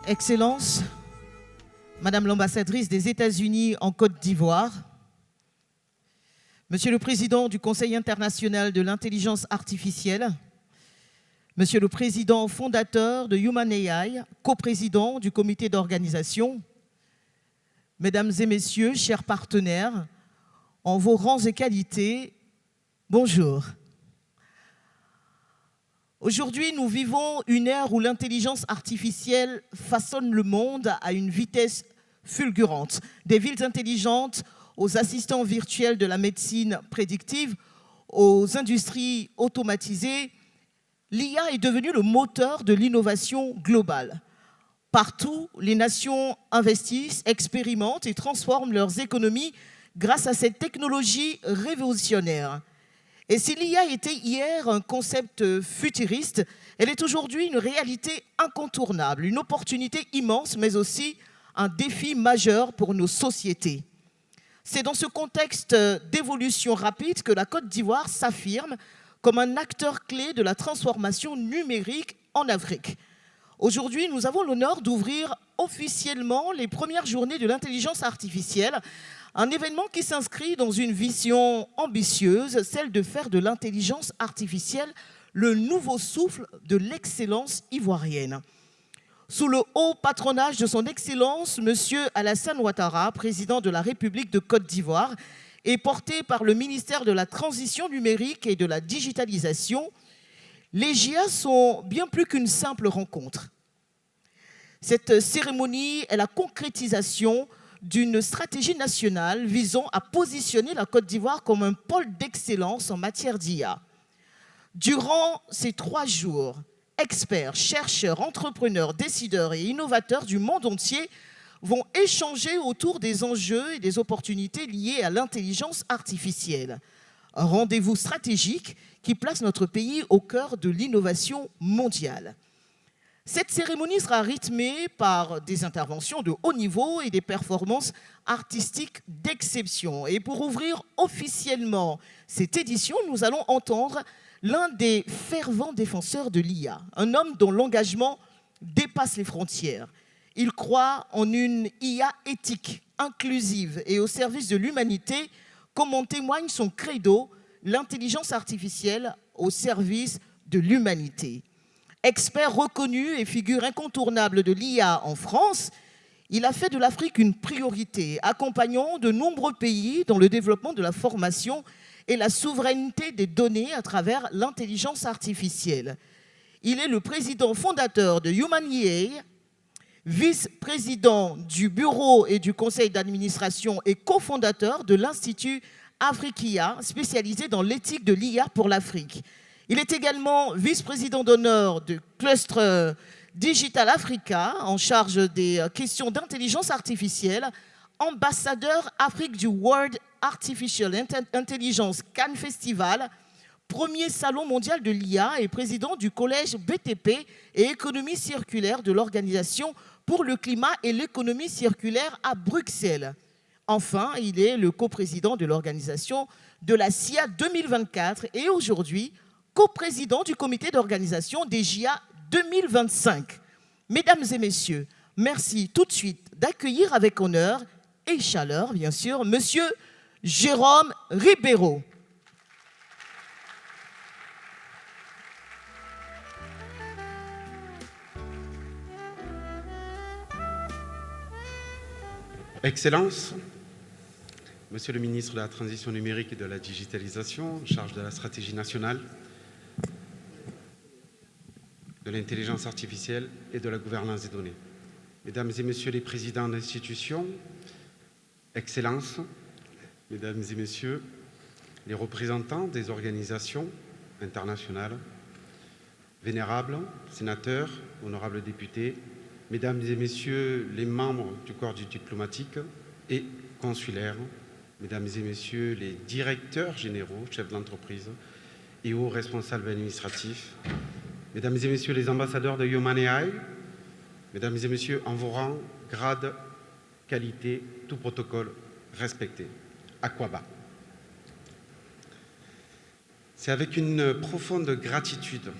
Excellences, Madame l'ambassadrice des États-Unis en Côte d'Ivoire, Monsieur le Président du Conseil international de l'intelligence artificielle, Monsieur le Président fondateur de Human AI, coprésident du comité d'organisation, Mesdames et Messieurs, chers partenaires, en vos rangs et qualités, bonjour. Aujourd'hui, nous vivons une ère où l'intelligence artificielle façonne le monde à une vitesse fulgurante. Des villes intelligentes aux assistants virtuels de la médecine prédictive, aux industries automatisées, l'IA est devenue le moteur de l'innovation globale. Partout, les nations investissent, expérimentent et transforment leurs économies grâce à cette technologie révolutionnaire. Et si l'IA était hier un concept futuriste, elle est aujourd'hui une réalité incontournable, une opportunité immense, mais aussi un défi majeur pour nos sociétés. C'est dans ce contexte d'évolution rapide que la Côte d'Ivoire s'affirme comme un acteur clé de la transformation numérique en Afrique. Aujourd'hui, nous avons l'honneur d'ouvrir officiellement les premières journées de l'intelligence artificielle, un événement qui s'inscrit dans une vision ambitieuse, celle de faire de l'intelligence artificielle le nouveau souffle de l'excellence ivoirienne. Sous le haut patronage de son Excellence, M. Alassane Ouattara, président de la République de Côte d'Ivoire, et porté par le ministère de la Transition numérique et de la digitalisation, les JA sont bien plus qu'une simple rencontre. Cette cérémonie est la concrétisation d'une stratégie nationale visant à positionner la Côte d'Ivoire comme un pôle d'excellence en matière d'IA. Durant ces 3 jours, experts, chercheurs, entrepreneurs, décideurs et innovateurs du monde entier vont échanger autour des enjeux et des opportunités liées à l'intelligence artificielle. Un rendez-vous stratégique qui place notre pays au cœur de l'innovation mondiale. Cette cérémonie sera rythmée par des interventions de haut niveau et des performances artistiques d'exception. Et pour ouvrir officiellement cette édition, nous allons entendre l'un des fervents défenseurs de l'IA, un homme dont l'engagement dépasse les frontières. Il croit en une IA éthique, inclusive et au service de l'humanité, comme en témoigne son credo, l'intelligence artificielle au service de l'humanité. Expert reconnu et figure incontournable de l'IA en France, il a fait de l'Afrique une priorité, accompagnant de nombreux pays dans le développement de la formation et la souveraineté des données à travers l'intelligence artificielle. Il est le président fondateur de Human AI, vice-président du bureau et du conseil d'administration et cofondateur de l'Institut Afriquia, spécialisé dans l'éthique de l'IA pour l'Afrique. Il est également vice-président d'honneur du cluster Digital Africa, en charge des questions d'intelligence artificielle, ambassadeur Afrique du World Artificial Intelligence Cannes Festival, premier salon mondial de l'IA et président du collège BTP et économie circulaire de l'Organisation pour le climat et l'économie circulaire à Bruxelles. Enfin, il est le coprésident de l'organisation de la CIA 2024 et aujourd'hui, coprésident du comité d'organisation des JA 2025. Mesdames et messieurs, merci tout de suite d'accueillir avec honneur et chaleur, bien sûr, Monsieur Jérôme Ribeiro. Excellences, Monsieur le ministre de la Transition numérique et de la digitalisation, en charge de la stratégie nationale, de l'intelligence artificielle et de la gouvernance des données. Mesdames et Messieurs les présidents d'institutions, Excellences, Mesdames et Messieurs les représentants des organisations internationales, vénérables, sénateurs, honorables députés, Mesdames et Messieurs les membres du corps du diplomatique et consulaire, Mesdames et Messieurs les directeurs généraux, chefs d'entreprise et hauts responsables administratifs, Mesdames et Messieurs les ambassadeurs de Human AI, Mesdames et Messieurs, en vos rangs, grades, qualité, tout protocole respecté. Aquaba. C'est avec une profonde gratitude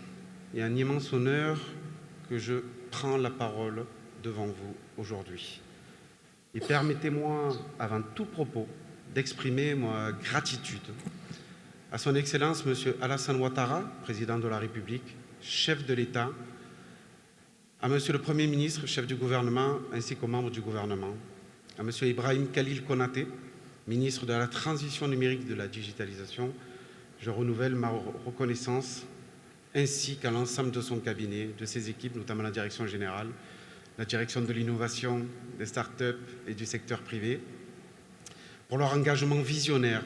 et un immense honneur que je prends la parole devant vous aujourd'hui. Et permettez-moi, avant tout propos, d'exprimer ma gratitude à son Excellence M. Alassane Ouattara, président de la République, chef de l'État, à M. le Premier ministre, chef du gouvernement, ainsi qu'aux membres du gouvernement, à M. Ibrahim Khalil Konaté, ministre de la Transition numérique et de la digitalisation. Je renouvelle ma reconnaissance, ainsi qu'à l'ensemble de son cabinet, de ses équipes, notamment la direction générale, la direction de l'innovation, des start-up et du secteur privé, pour leur engagement visionnaire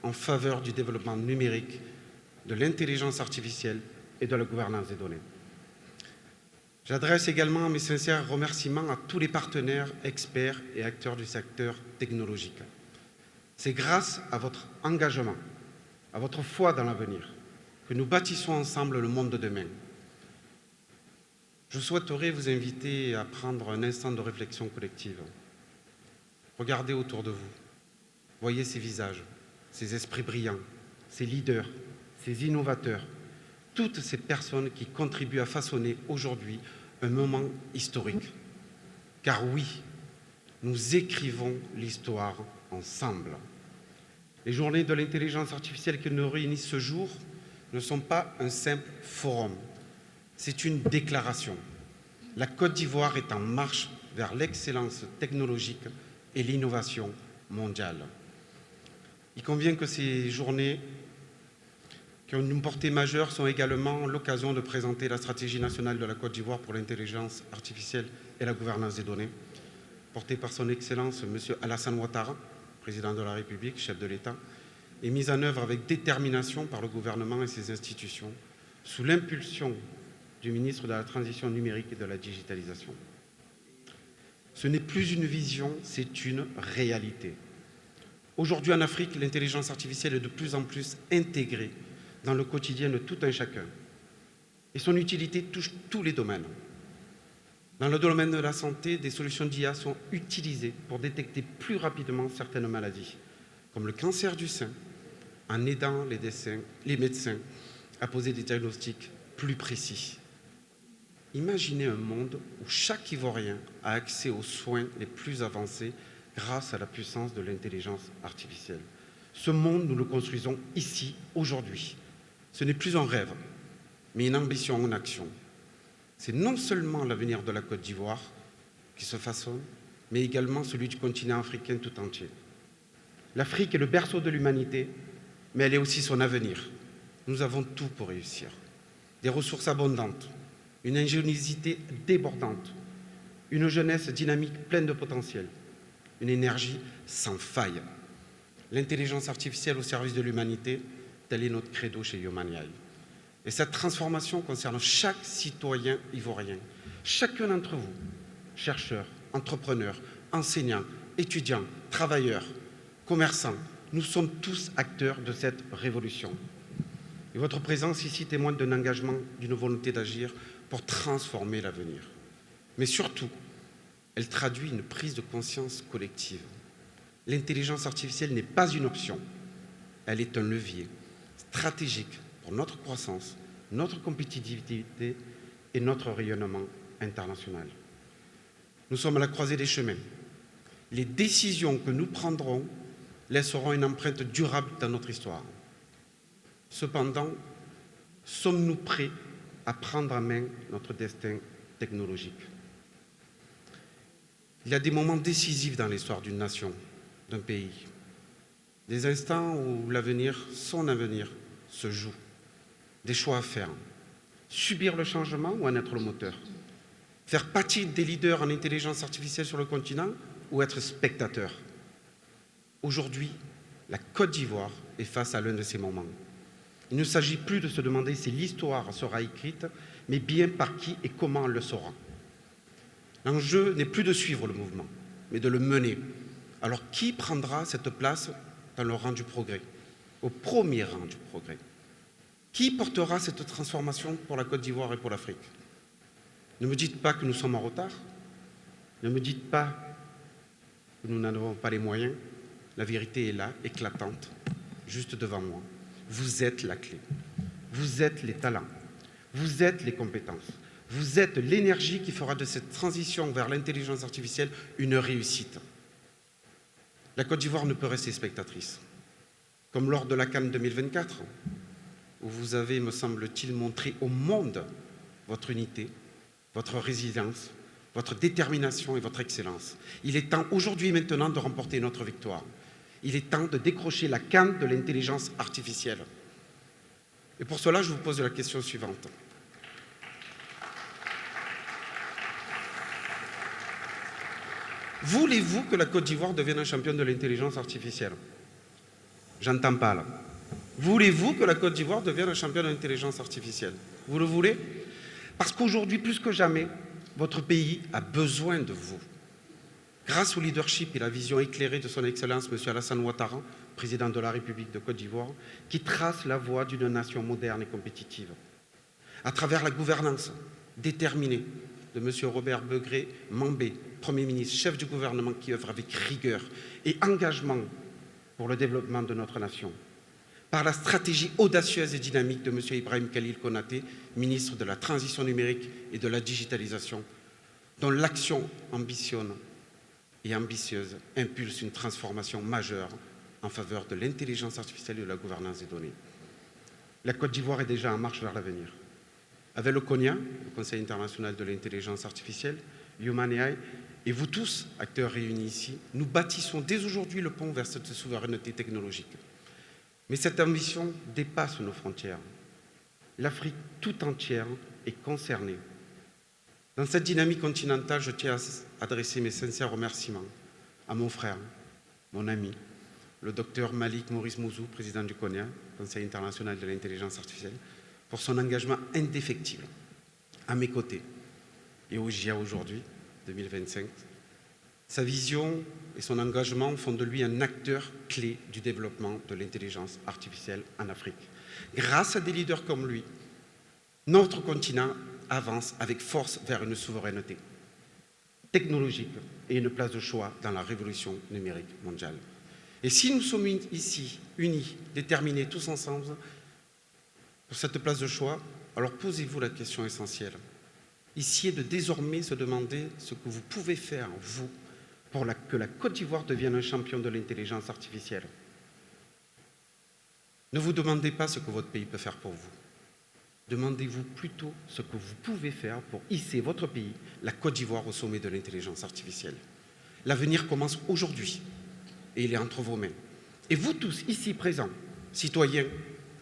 en faveur du développement numérique, de l'intelligence artificielle et de la gouvernance des données. J'adresse également mes sincères remerciements à tous les partenaires, experts et acteurs du secteur technologique. C'est grâce à votre engagement, à votre foi dans l'avenir, que nous bâtissons ensemble le monde de demain. Je souhaiterais vous inviter à prendre un instant de réflexion collective. Regardez autour de vous. Voyez ces visages, ces esprits brillants, ces leaders, ces innovateurs, toutes ces personnes qui contribuent à façonner aujourd'hui un moment historique. Car oui, nous écrivons l'histoire ensemble. Les journées de l'intelligence artificielle qui nous réunissent ce jour ne sont pas un simple forum, c'est une déclaration. La Côte d'Ivoire est en marche vers l'excellence technologique et l'innovation mondiale. Il convient que ces journées qui ont une portée majeure sont également l'occasion de présenter la stratégie nationale de la Côte d'Ivoire pour l'intelligence artificielle et la gouvernance des données, portée par son Excellence M. Alassane Ouattara, président de la République, chef de l'État, et mise en œuvre avec détermination par le gouvernement et ses institutions, sous l'impulsion du ministre de la Transition numérique et de la digitalisation. Ce n'est plus une vision, c'est une réalité. Aujourd'hui en Afrique, l'intelligence artificielle est de plus en plus intégrée dans le quotidien de tout un chacun. Et son utilité touche tous les domaines. Dans le domaine de la santé, des solutions d'IA sont utilisées pour détecter plus rapidement certaines maladies, comme le cancer du sein, en aidant les médecins à poser des diagnostics plus précis. Imaginez un monde où chaque Ivoirien a accès aux soins les plus avancés grâce à la puissance de l'intelligence artificielle. Ce monde, nous le construisons ici, aujourd'hui. Ce n'est plus un rêve, mais une ambition en action. C'est non seulement l'avenir de la Côte d'Ivoire qui se façonne, mais également celui du continent africain tout entier. L'Afrique est le berceau de l'humanité, mais elle est aussi son avenir. Nous avons tout pour réussir. Des ressources abondantes, une ingéniosité débordante, une jeunesse dynamique pleine de potentiel, une énergie sans faille. L'intelligence artificielle au service de l'humanité, tel est notre credo chez Human AI. Et cette transformation concerne chaque citoyen ivoirien, chacun d'entre vous, chercheurs, entrepreneurs, enseignants, étudiants, travailleurs, commerçants. Nous sommes tous acteurs de cette révolution. Et votre présence ici témoigne d'un engagement, d'une volonté d'agir pour transformer l'avenir. Mais surtout, elle traduit une prise de conscience collective. L'intelligence artificielle n'est pas une option, elle est un levier stratégique pour notre croissance, notre compétitivité et notre rayonnement international. Nous sommes à la croisée des chemins. Les décisions que nous prendrons laisseront une empreinte durable dans notre histoire. Cependant, sommes-nous prêts à prendre en main notre destin technologique? Il y a des moments décisifs dans l'histoire d'une nation, d'un pays. Des instants où l'avenir, son avenir, se joue. Des choix à faire. Subir le changement ou en être le moteur? Faire partie des leaders en intelligence artificielle sur le continent ou être spectateur? Aujourd'hui, la Côte d'Ivoire est face à l'un de ces moments. Il ne s'agit plus de se demander si l'histoire sera écrite, mais bien par qui et comment elle le sera. L'enjeu n'est plus de suivre le mouvement, mais de le mener. Alors, qui prendra cette place dans le rang du progrès, au premier rang du progrès? Qui portera cette transformation pour la Côte d'Ivoire et pour l'Afrique? Ne me dites pas que nous sommes en retard. Ne me dites pas que nous n'en avons pas les moyens. La vérité est là, éclatante, juste devant moi. Vous êtes la clé. Vous êtes les talents. Vous êtes les compétences. Vous êtes l'énergie qui fera de cette transition vers l'intelligence artificielle une réussite. La Côte d'Ivoire ne peut rester spectatrice. Comme lors de la CAN 2024, où vous avez, me semble-t-il, montré au monde votre unité, votre résilience, votre détermination et votre excellence. Il est temps aujourd'hui et maintenant de remporter notre victoire. Il est temps de décrocher la canne de l'intelligence artificielle. Et pour cela, je vous pose la question suivante. Voulez-vous que la Côte d'Ivoire devienne un champion de l'intelligence artificielle? J'entends pas là. Voulez-vous que la Côte d'Ivoire devienne un champion de l'intelligence artificielle? Vous le voulez? Parce qu'aujourd'hui, plus que jamais, votre pays a besoin de vous. Grâce au leadership et la vision éclairée de son Excellence, M. Alassane Ouattara, président de la République de Côte d'Ivoire, qui trace la voie d'une nation moderne et compétitive. À travers la gouvernance déterminée de M. Robert Begré Mambé, Premier ministre, chef du gouvernement qui œuvre avec rigueur et engagement pour le développement de notre nation. Par la stratégie audacieuse et dynamique de M. Ibrahim Khalil Konaté, ministre de la Transition numérique et de la digitalisation, dont l'action ambitionne et ambitieuse impulse une transformation majeure en faveur de l'intelligence artificielle et de la gouvernance des données. La Côte d'Ivoire est déjà en marche vers l'avenir. Avec le CONIA, le Conseil international de l'intelligence artificielle, Human AI, et vous tous, acteurs réunis ici, nous bâtissons dès aujourd'hui le pont vers cette souveraineté technologique. Mais cette ambition dépasse nos frontières. L'Afrique tout entière est concernée. Dans cette dynamique continentale, je tiens à adresser mes sincères remerciements à mon frère, mon ami, le docteur Malik Maurice Mouzou, président du CONIA, Conseil international de l'intelligence artificielle, pour son engagement indéfectible à mes côtés et au GIA aujourd'hui, 2025. Sa vision et son engagement font de lui un acteur clé du développement de l'intelligence artificielle en Afrique. Grâce à des leaders comme lui, notre continent avance avec force vers une souveraineté technologique et une place de choix dans la révolution numérique mondiale. Et si nous sommes ici, unis, déterminés, tous ensemble, pour cette place de choix, alors posez-vous la question essentielle. Ici est de désormais se demander ce que vous pouvez faire, vous, pour que la Côte d'Ivoire devienne un champion de l'intelligence artificielle. Ne vous demandez pas ce que votre pays peut faire pour vous. Demandez-vous plutôt ce que vous pouvez faire pour hisser votre pays, la Côte d'Ivoire, au sommet de l'intelligence artificielle. L'avenir commence aujourd'hui et il est entre vos mains. Et vous tous, ici présents, citoyens,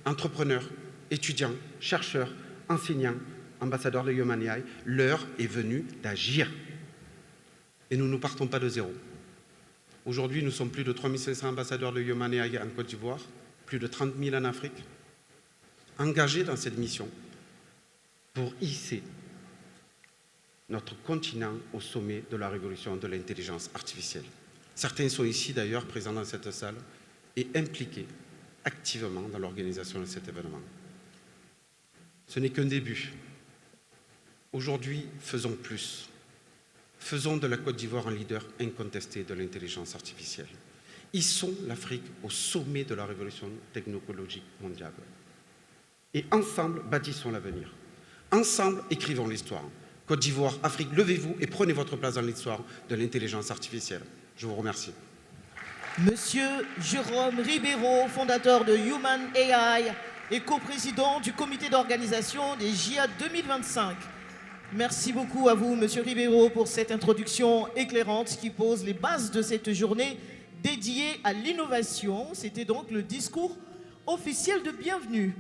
entrepreneurs, étudiants, chercheurs, enseignants, ambassadeurs de Human AI, l'heure est venue d'agir. Et nous ne partons pas de zéro. Aujourd'hui, nous sommes plus de 3500 ambassadeurs de Human AI en Côte d'Ivoire, plus de 30 000 en Afrique, engagés dans cette mission pour hisser notre continent au sommet de la révolution de l'intelligence artificielle. Certains sont ici d'ailleurs présents dans cette salle et impliqués activement dans l'organisation de cet événement. Ce n'est qu'un début. Aujourd'hui, faisons plus. Faisons de la Côte d'Ivoire un leader incontesté de l'intelligence artificielle. Hissons l'Afrique au sommet de la révolution technologique mondiale. Et ensemble, bâtissons l'avenir. Ensemble, écrivons l'histoire. Côte d'Ivoire, Afrique, levez-vous et prenez votre place dans l'histoire de l'intelligence artificielle. Je vous remercie. Monsieur Jérôme Ribeiro, fondateur de Human AI et coprésident du comité d'organisation des JIA 2025. Merci beaucoup à vous, Monsieur Ribeiro, pour cette introduction éclairante qui pose les bases de cette journée dédiée à l'innovation. C'était donc le discours officiel de bienvenue.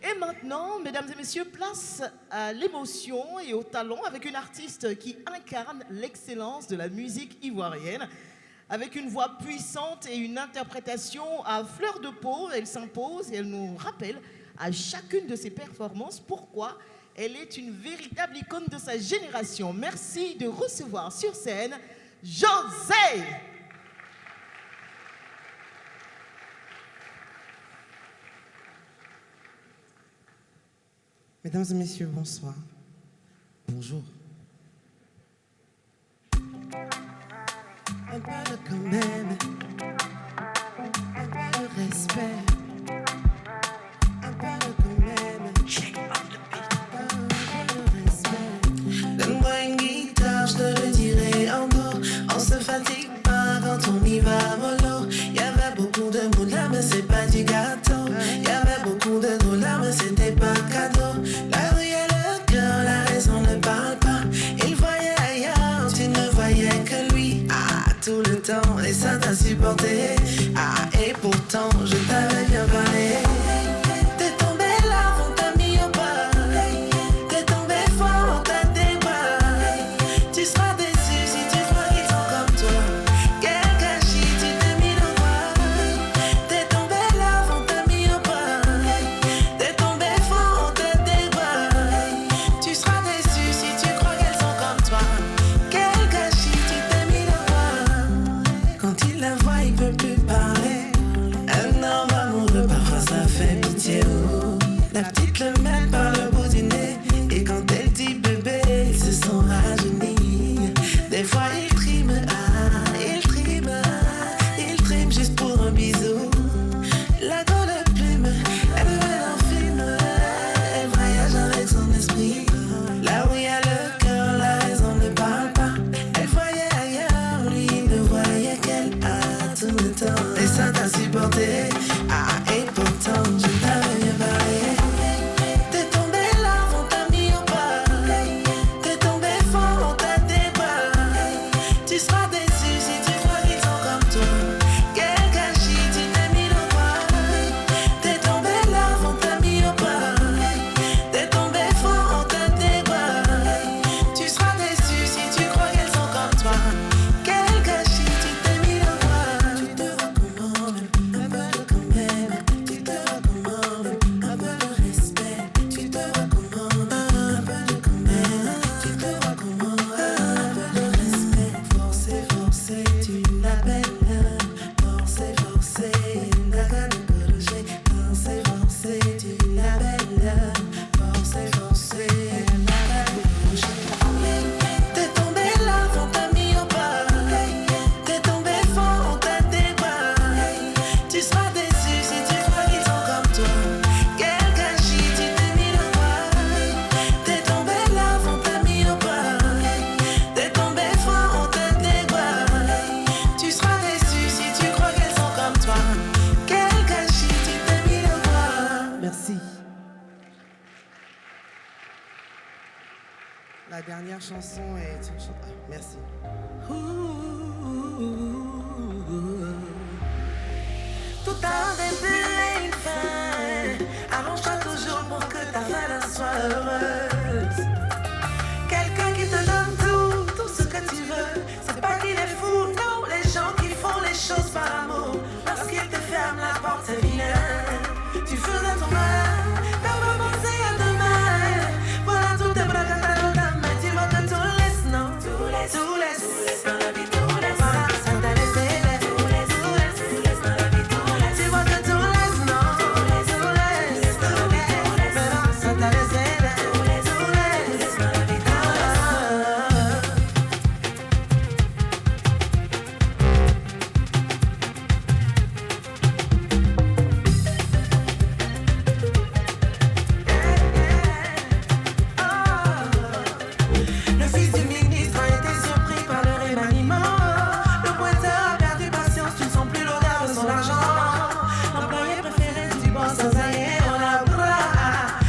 Et maintenant, mesdames et messieurs, place à l'émotion et au talent avec une artiste qui incarne l'excellence de la musique ivoirienne. Avec une voix puissante et une interprétation à fleur de peau, elle s'impose et elle nous rappelle à chacune de ses performances pourquoi elle est une véritable icône de sa génération. Merci de recevoir sur scène José. Mesdames et messieurs, bonsoir. Bonjour. Un peu de quand même, un peu de respect, un peu de quand même, un peu de respect. t'a supporté. Ah, et pourtant, je t'avais bien parlé. T'es tombé là, on t'a mis au bas. T'es tombé fort, on t'a débat. Tu seras déçu si tu crois qu'ils sont comme toi. Quel gâchis, tu t'es mis le roi. T'es tombé là, on t'a mis au bas. T'es tombé fort, on t'a débat. Tu seras déçu si tu crois qu'elles sont comme toi. Quel gâchis, tu t'es mis le roi. Quand il la voit, il peut plus parler. Un homme amoureux, parfois ça fait pitié. Oh. La petite le mène par le bout du nez. Et quand elle dit bébé, ils se sont rajeunis. Des fois il trime, il trime juste pour un bisou. La gueule plume, elle veut un film. Elle voyage avec son esprit. Là où il y a le cœur, la raison ne parle pas. Elle voyait ailleurs, lui il ne voyait qu'elle a tout le temps. Et ça t'a supporté. Ah, et pourtant je t'avais bien parlé. T'es tombé là, on t'a mis au bas. T'es tombé fort, on t'a débat. Tu seras déçu si tu crois qu'ils sont comme toi. Quel gâchis, tu t'es mis le roi. T'es tombé là, on t'a mis au bas. T'es tombé fort, on t'a débat. Tu seras déçu si tu crois qu'elles sont comme toi. Quel gâchis, tu t'es mis le roi. Tu te recommandes un peu de quand même. Tu te recommandes un peu de respect. Tu te recommandes un peu de quand même. Tu te recommandes un peu de respect. Forcé, forcé, tu l'appelles. Forcé, forcé, la canne corrigée. Forcé, forcé, tu l'appelles. Forcé, forcé, la canne corrigée. T'es tombé là, on t'a mis au bas. T'es tombé fort, on t'a débat. Tu seras déçu si tu crois qu'ils sont comme toi. Quel gâchis, tu t'es mis le roi. T'es tombé là, on t'a mis au bas. T'es tombé fort, on t'a débat. Tu seras déçu si tu crois qu'elles sont comme toi. Quel gâchis, tu t'es mis le roi. Merci. La dernière chanson est une chanson. Merci. Tout a un début et une fin. Arrange-toi toujours pour que ta fin soit heureuse. Quelqu'un qui te donne tout ce que tu veux. C'est pas qu'il est fou, non. Les gens qui font les choses par amour. Lorsqu'il te ferme la porte, c'est vilain. Tu faisais ton mal, t'as pas pensé à demain. Voilà tout tes bras dans ta main. Tu vois que tout laisse, non. Tout laisse dans la vie, tout laisse. Voilà, ça t'a laissé, tout laisse dans la vie, tout laisse. Tu vois que tout laisse, non. Tout laisse dans la vie, tout laisse. Voilà, ça t'a laissé, tout laisse dans la vie, tout laisse. Le fils du ministre a été surpris par le remaniement. Le pointeur a perdu patience, tu ne sens plus l'odeur de son argent. L'employé préféré du boss, ça y est, on a bras.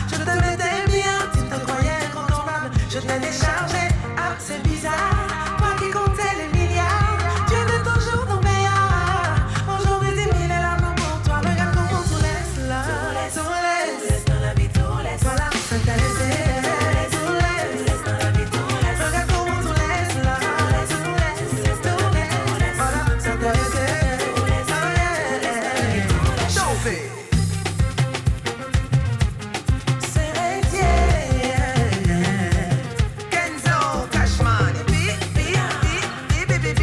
Je te mettais bien, tu te croyais incontournable. Je te l'ai déchargé, ah c'est bizarre. Toi qui comptais les milliards, tu étais toujours ton meilleur. Aujourd'hui 10 000 est l'argent pour toi. Regarde comment tout laisse là. Tout laisse dans la vie, tout laisse. Voilà, ça t'a laissé. Tout laisse dans la vie, tout laisse. Regarde comment tout laisse là. Tout laisse, voilà, ça t'a laissé. Chauffé. Kenzo, Cashman, le bébé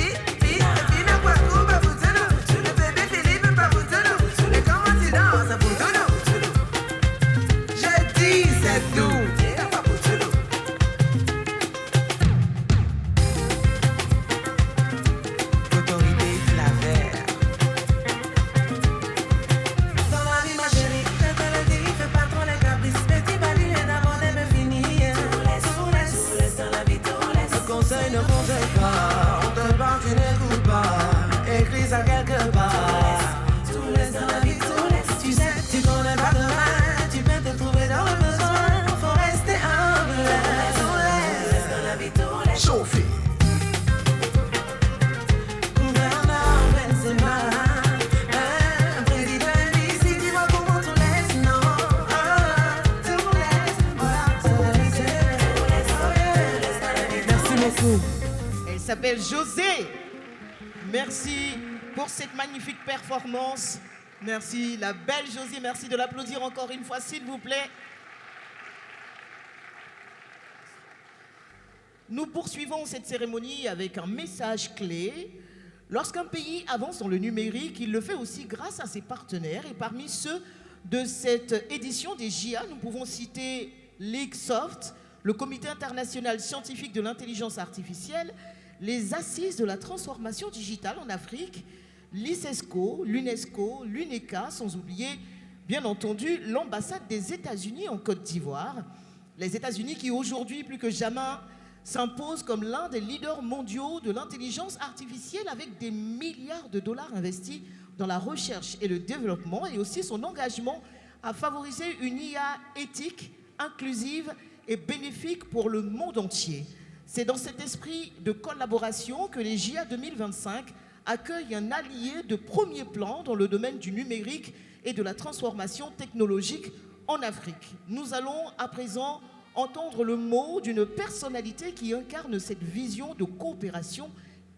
Philippe, pas Boutoulou. Et comment tu danses, Boutoulou? Je dis c'est doux, pas Boutoulou. Autorité de la verre. Dans la vie, ma chérie, quand on le dit, fais pas trop les caprices. Petit balu et d'abord me finir. Tout laisse dans la vie, tout laisse. Le conseil ne conseille pas. On te parle, tu n'écoutes pas. Écris ça quelque part. Tout laisse dans la vie, tout laisse. Tu sais, tu connais pas demain. Tu peux te trouver dans le besoin. Faut rester beaucoup. Elle s'appelle José. Merci pour cette magnifique performance. Merci, la belle José. Merci de l'applaudir encore une fois, s'il vous plaît. Nous poursuivons cette cérémonie avec un message clé. Lorsqu'un pays avance dans le numérique, il le fait aussi grâce à ses partenaires. Et parmi ceux de cette édition des JA, nous pouvons citer Leaguesoft, le Comité international scientifique de l'intelligence artificielle, les Assises de la transformation digitale en Afrique, l'ICESCO, l'UNESCO, l'UNECA, sans oublier, bien entendu, l'ambassade des États-Unis en Côte d'Ivoire. Les États-Unis qui, aujourd'hui, plus que jamais, s'imposent comme l'un des leaders mondiaux de l'intelligence artificielle avec des milliards de dollars investis dans la recherche et le développement et aussi son engagement à favoriser une IA éthique, inclusive et bénéfique pour le monde entier. C'est dans cet esprit de collaboration que les JA 2025 accueillent un allié de premier plan dans le domaine du numérique et de la transformation technologique en Afrique. Nous allons à présent entendre le mot d'une personnalité qui incarne cette vision de coopération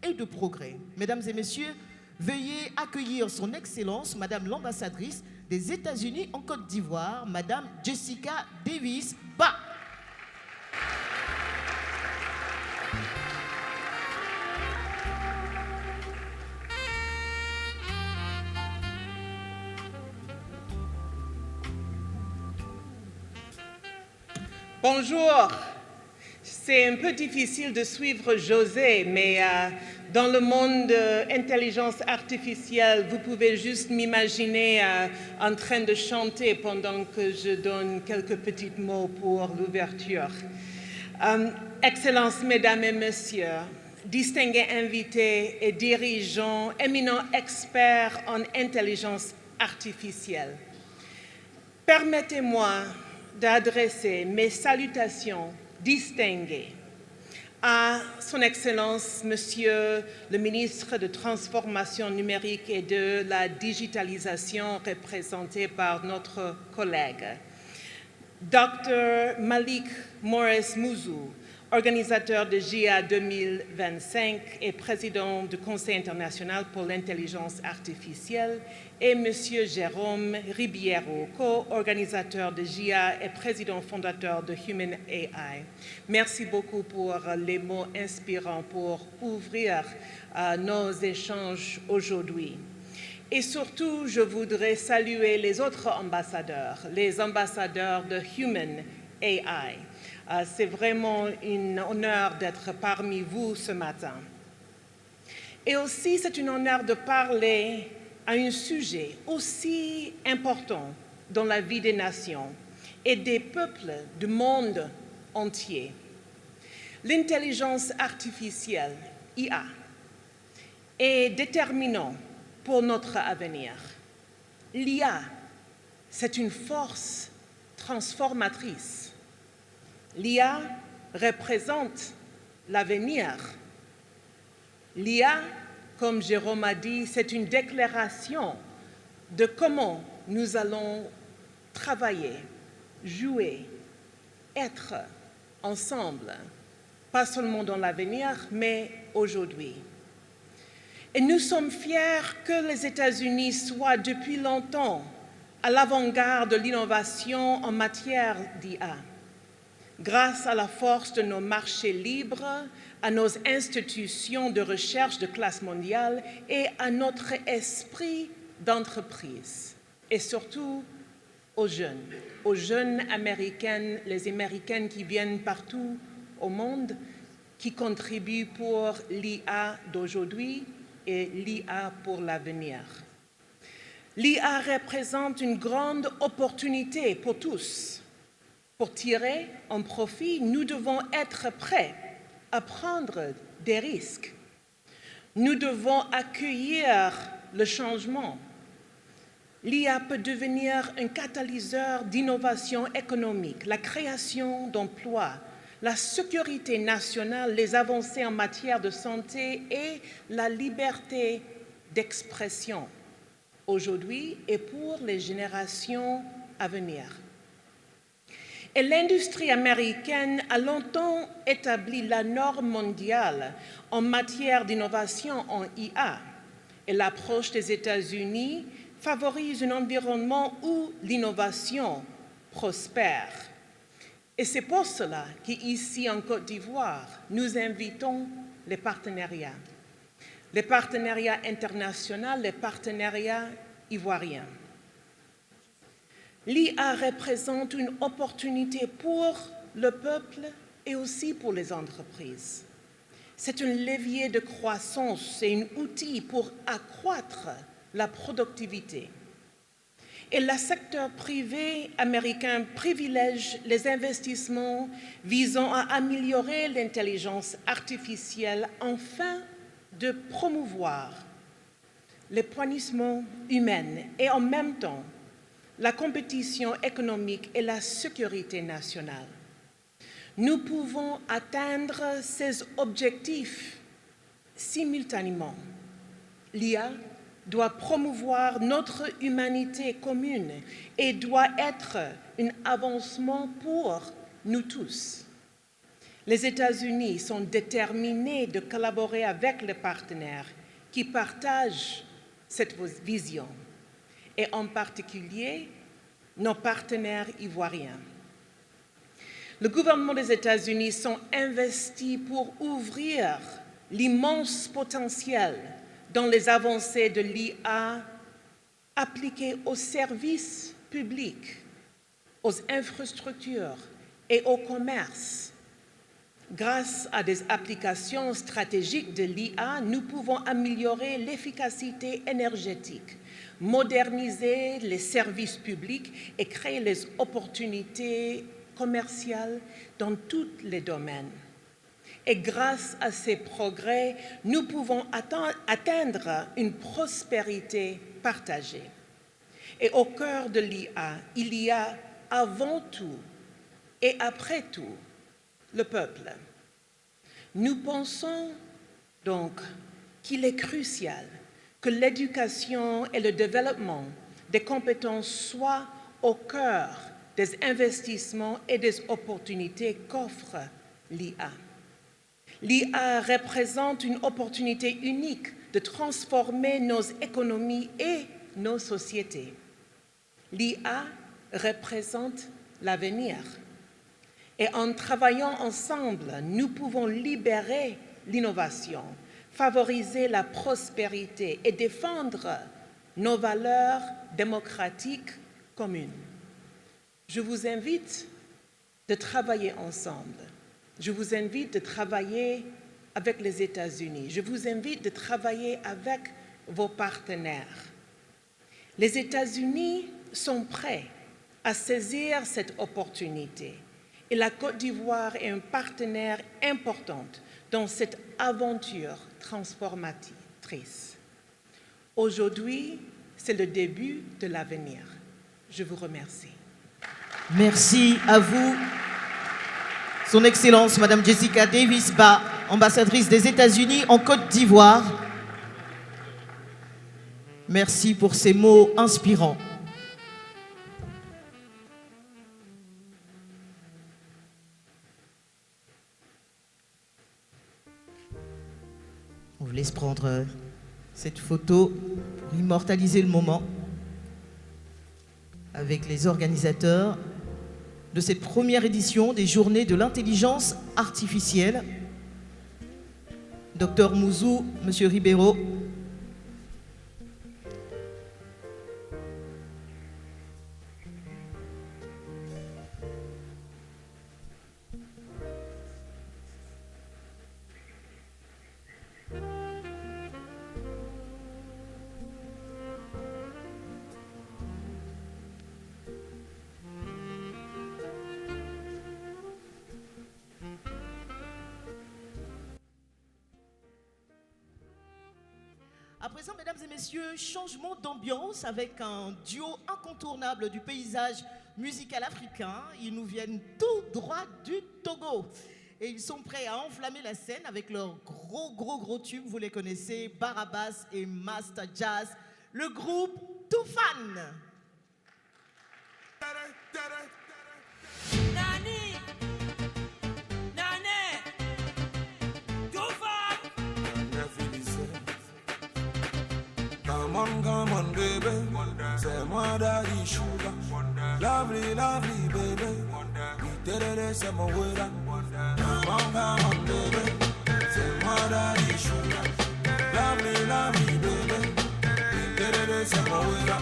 et de progrès. Mesdames et messieurs, veuillez accueillir son Excellence, Madame l'ambassadrice des États-Unis en Côte d'Ivoire, Madame Jessica Davis Ba. Bonjour, c'est un peu difficile de suivre José, mais dans le monde de l'intelligence artificielle, vous pouvez juste m'imaginer en train de chanter pendant que je donne quelques petits mots pour l'ouverture. Excellences, Mesdames et Messieurs, distingués invités et dirigeants, éminents experts en intelligence artificielle, permettez-moi d'adresser mes salutations distinguées à Son Excellence, Monsieur le ministre de Transformation numérique et de la digitalisation représenté par notre collègue, Dr. Malik Morris Mouzou, organisateur de JA 2025 et président du Conseil international pour l'intelligence artificielle, et Monsieur Jérôme Ribiero, co-organisateur de JA et président fondateur de Human AI. Merci beaucoup pour les mots inspirants pour ouvrir nos échanges aujourd'hui. Et surtout, je voudrais saluer les autres ambassadeurs, les ambassadeurs de Human AI. C'est vraiment un honneur d'être parmi vous ce matin. Et aussi, c'est un honneur de parler à un sujet aussi important dans la vie des nations et des peuples du monde entier. L'intelligence artificielle, IA, est déterminante pour notre avenir. L'IA, c'est une force transformatrice. L'IA représente l'avenir. L'IA, comme Jérôme a dit, c'est une déclaration de comment nous allons travailler, jouer, être ensemble, pas seulement dans l'avenir, mais aujourd'hui. Et nous sommes fiers que les États-Unis soient depuis longtemps à l'avant-garde de l'innovation en matière d'IA. Grâce à la force de nos marchés libres, à nos institutions de recherche de classe mondiale et à notre esprit d'entreprise. Et surtout aux jeunes américaines, les Américaines qui viennent partout au monde, qui contribuent pour l'IA d'aujourd'hui et l'IA pour l'avenir. L'IA représente une grande opportunité pour tous. Pour tirer un profit, nous devons être prêts à prendre des risques. Nous devons accueillir le changement. L'IA peut devenir un catalyseur d'innovation économique, la création d'emplois, la sécurité nationale, les avancées en matière de santé et la liberté d'expression, aujourd'hui et pour les générations à venir. Et l'industrie américaine a longtemps établi la norme mondiale en matière d'innovation en IA. Et l'approche des États-Unis favorise un environnement où l'innovation prospère. Et c'est pour cela qu'ici en Côte d'Ivoire, nous invitons les partenariats internationaux, les partenariats ivoiriens. L'IA représente une opportunité pour le peuple et aussi pour les entreprises. C'est un levier de croissance et un outil pour accroître la productivité. Et le secteur privé américain privilège les investissements visant à améliorer l'intelligence artificielle afin de promouvoir l'épanouissement humain et en même temps la compétition économique et la sécurité nationale. Nous pouvons atteindre ces objectifs simultanément. L'IA doit promouvoir notre humanité commune et doit être un avancement pour nous tous. Les États-Unis sont déterminés de collaborer avec les partenaires qui partagent cette vision, et en particulier nos partenaires ivoiriens. Le gouvernement des États-Unis sont investis pour ouvrir l'immense potentiel dans les avancées de l'IA appliquées aux services publics, aux infrastructures et au commerce. Grâce à des applications stratégiques de l'IA, nous pouvons améliorer l'efficacité énergétique, moderniser les services publics et créer les opportunités commerciales dans tous les domaines. Et grâce à ces progrès, nous pouvons atteindre une prospérité partagée. Et au cœur de l'IA, il y a avant tout et après tout le peuple. Nous pensons donc qu'il est crucial que l'éducation et le développement des compétences soient au cœur des investissements et des opportunités qu'offre l'IA. L'IA représente une opportunité unique de transformer nos économies et nos sociétés. L'IA représente l'avenir. Et en travaillant ensemble, nous pouvons libérer l'innovation, favoriser la prospérité et défendre nos valeurs démocratiques communes. Je vous invite de travailler ensemble. Je vous invite de travailler avec les États-Unis. Je vous invite de travailler avec vos partenaires. Les États-Unis sont prêts à saisir cette opportunité. Et la Côte d'Ivoire est un partenaire important dans cette aventure transformatrice. Aujourd'hui, c'est le début de l'avenir. Je vous remercie. Merci à vous, Son Excellence Madame Jessica Davis-Ba, ambassadrice des États-Unis en Côte d'Ivoire. Merci pour ces mots inspirants. On vous laisse prendre cette photo pour immortaliser le moment avec les organisateurs de cette première édition des Journées de l'intelligence artificielle. Docteur Mouzou, Monsieur Ribeiro. À présent, mesdames et messieurs, changement d'ambiance avec un duo incontournable du paysage musical africain. Ils nous viennent tout droit du Togo. Et ils sont prêts à enflammer la scène avec leurs gros tubes. Vous les connaissez, Barabas et Master Jazz. Le groupe Toufan. come on, baby. C'est moi daddy sugar. Lovely, lovely, baby. C'est mon wera. Come on, baby. C'est moi daddy sugar. Lovely, lovely, baby. C'est mon wera.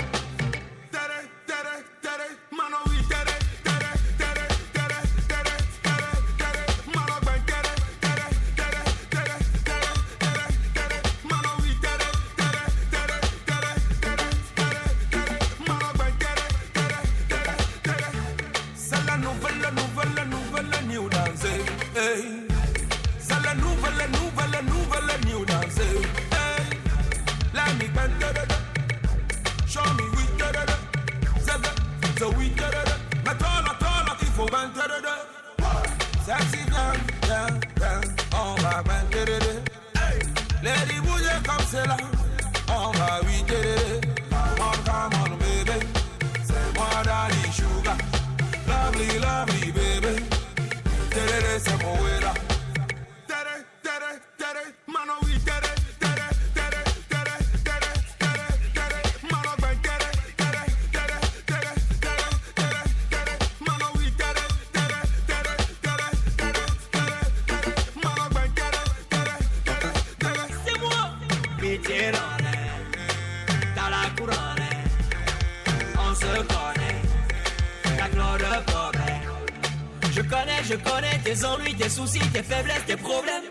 Je connais tes ennuis, tes soucis, tes faiblesses, tes problèmes.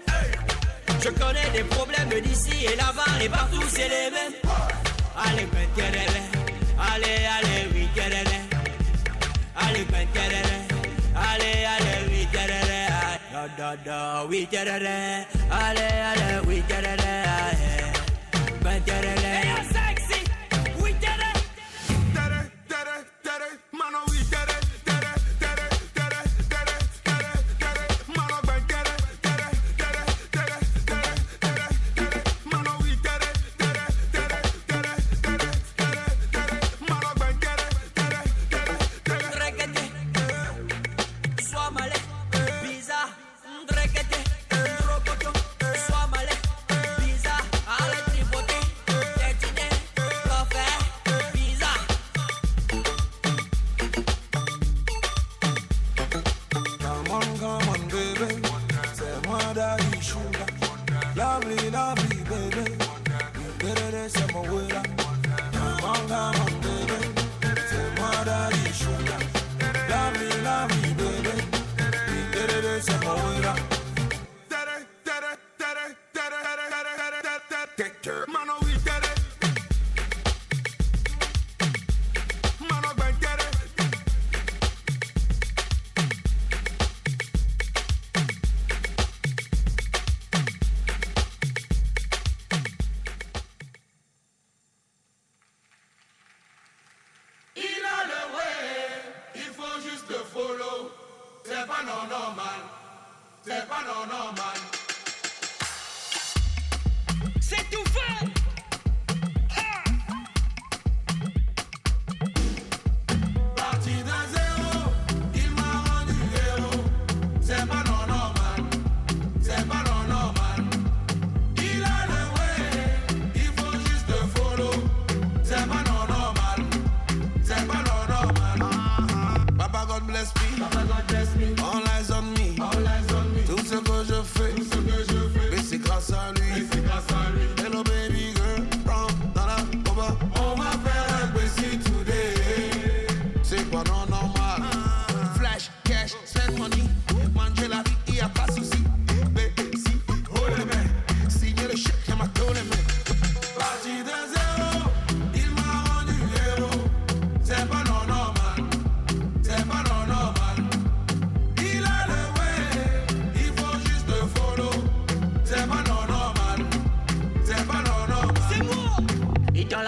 Je connais des problèmes d'ici et là-bas et partout, c'est les mêmes. Allez, allez, allez, oui, allez, allez, allez, oui, oui, allez, allez, oui, sexy, oui,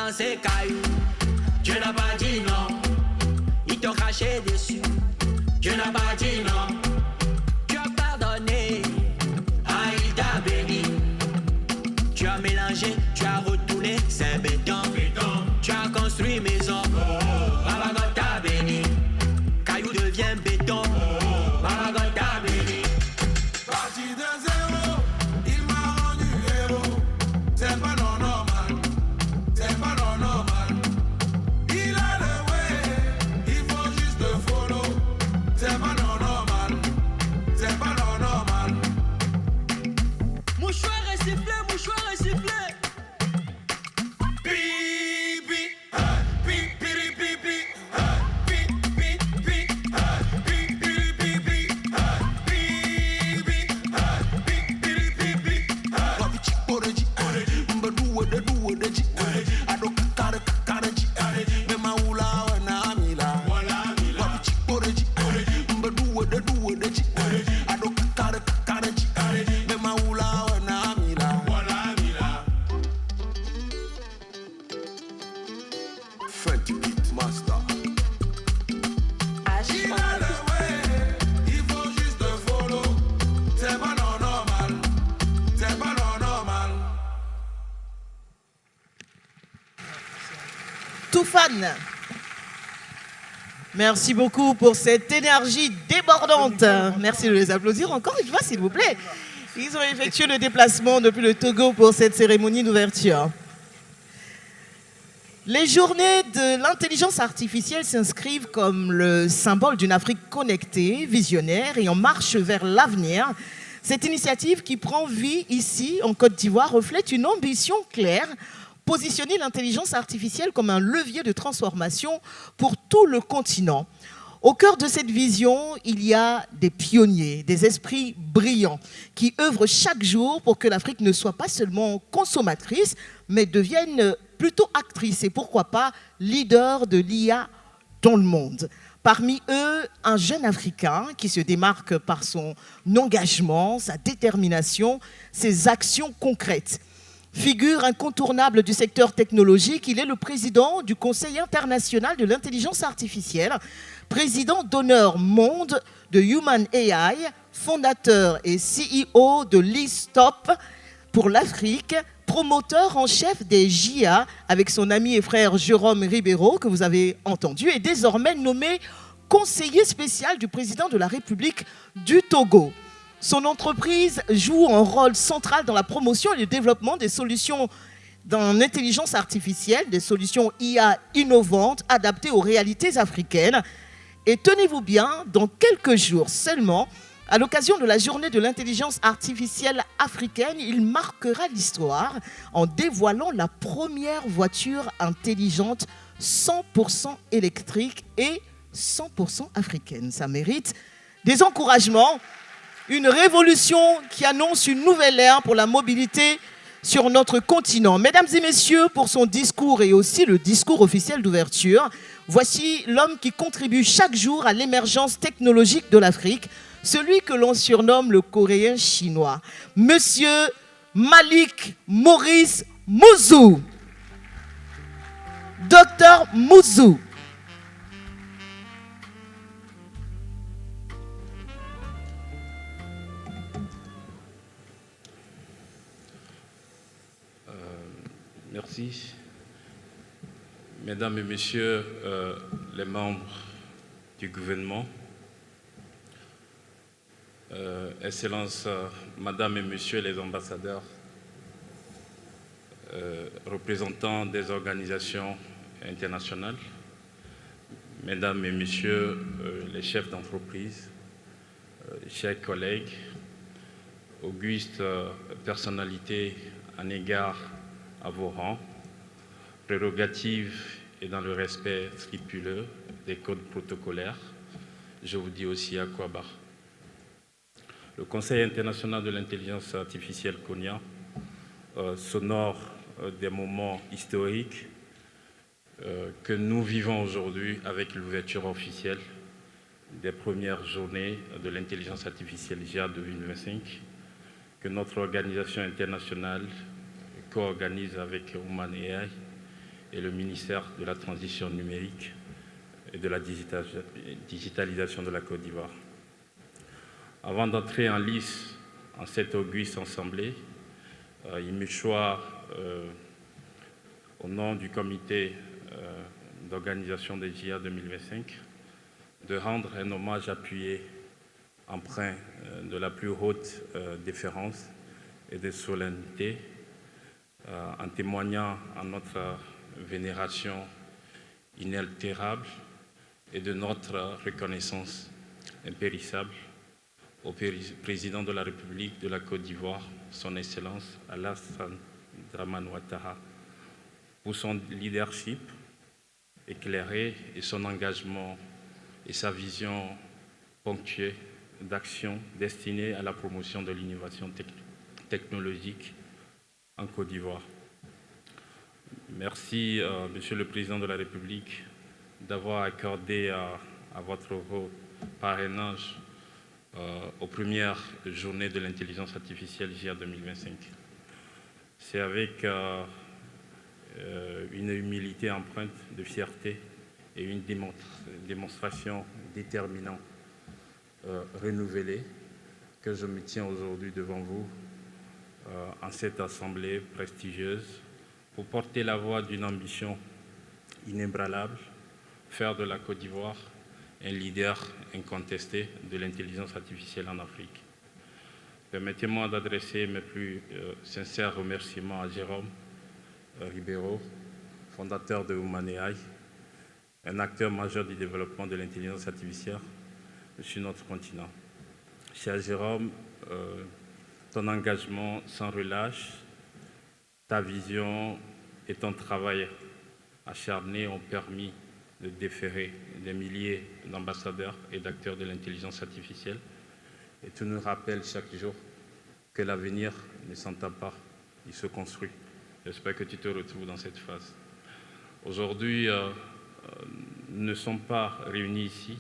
lancé caillou, Dieu n'a pas dit non. Ils t'ont craché dessus, Dieu n'a pas dit non. Tu as pardonné, ah il t'a béni. Tu as mélangé, tu as retourné, c'est béton. Tu as construit maison, Baba God t'a béni. Caillou devient béton, Baba God t'a béni. Parti de zéro, il m'a rendu héros. C'est pas normal, c'est pas normal. Jeanne. Merci beaucoup pour cette énergie débordante. Merci de les applaudir encore une fois, s'il vous plaît. Ils ont effectué le déplacement depuis le Togo pour cette cérémonie d'ouverture. Les journées de l'intelligence artificielle s'inscrivent comme le symbole d'une Afrique connectée, visionnaire et en marche vers l'avenir. Cette initiative qui prend vie ici, en Côte d'Ivoire, reflète une ambition claire: positionner l'intelligence artificielle comme un levier de transformation pour tout le continent. Au cœur de cette vision, il y a des pionniers, des esprits brillants qui œuvrent chaque jour pour que l'Afrique ne soit pas seulement consommatrice, mais devienne plutôt actrice et pourquoi pas leader de l'IA dans le monde. Parmi eux, un jeune Africain qui se démarque par son engagement, sa détermination, ses actions concrètes. Figure incontournable du secteur technologique, il est le président du Conseil international de l'intelligence artificielle, président d'honneur monde de Human AI, fondateur et CEO de l'e-Stop pour l'Afrique, promoteur en chef des JA avec son ami et frère Jérôme Ribeiro, que vous avez entendu, et désormais nommé conseiller spécial du président de la République du Togo. Son entreprise joue un rôle central dans la promotion et le développement des solutions dans l'intelligence artificielle, des solutions IA innovantes adaptées aux réalités africaines. Et tenez-vous bien, dans quelques jours seulement, à l'occasion de la journée de l'intelligence artificielle africaine, il marquera l'histoire en dévoilant la première voiture intelligente 100% électrique et 100% africaine. Ça mérite des encouragements. Une révolution qui annonce une nouvelle ère pour la mobilité sur notre continent. Mesdames et messieurs, pour son discours et aussi le discours officiel d'ouverture, voici l'homme qui contribue chaque jour à l'émergence technologique de l'Afrique, celui que l'on surnomme le Coréen chinois, Monsieur Malik Maurice Mouzou. Docteur Mouzou. Merci. Mesdames et messieurs les membres du gouvernement, Excellences, Madame et Messieurs les ambassadeurs, représentants des organisations internationales, Mesdames et Messieurs les chefs d'entreprise, chers collègues, augustes personnalités en égard à vos rangs, prérogatives et dans le respect scrupuleux des codes protocolaires, je vous dis aussi à quoi bas. Le Conseil international de l'intelligence artificielle CONIA s'honore des moments historiques que nous vivons aujourd'hui avec l'ouverture officielle des premières journées de l'intelligence artificielle GIA 2025 que notre organisation internationale co-organise avec Human AI et le ministère de la Transition numérique et de la digitalisation de la Côte d'Ivoire. Avant d'entrer en lice en cette auguste assemblée, il me choisit, au nom du comité d'organisation des JA 2025, de rendre un hommage appuyé, empreint de la plus haute déférence et de solennité, en témoignant à notre vénération inaltérable et de notre reconnaissance impérissable au président de la République de la Côte d'Ivoire, son Excellence Alassane Dramane Ouattara, pour son leadership éclairé et son engagement et sa vision ponctuée d'action destinée à la promotion de l'innovation technologique en Côte d'Ivoire. Merci, Monsieur le Président de la République, d'avoir accordé à votre parrainage aux premières journées de l'intelligence artificielle GIA 2025. C'est avec une humilité empreinte de fierté et une démonstration déterminante renouvelée que je me tiens aujourd'hui devant vous en cette assemblée prestigieuse pour porter la voix d'une ambition inébranlable, faire de la Côte d'Ivoire un leader incontesté de l'intelligence artificielle en Afrique. Permettez-moi d'adresser mes plus sincères remerciements à Jérôme Ribeiro, fondateur de Human.AI, un acteur majeur du développement de l'intelligence artificielle sur notre continent. Cher Jérôme, ton engagement sans relâche, ta vision et ton travail acharné ont permis de déférer des milliers d'ambassadeurs et d'acteurs de l'intelligence artificielle. Et tu nous rappelles chaque jour que l'avenir ne s'entend pas, il se construit. J'espère que tu te retrouves dans cette phase. Aujourd'hui, nous ne sommes pas réunis ici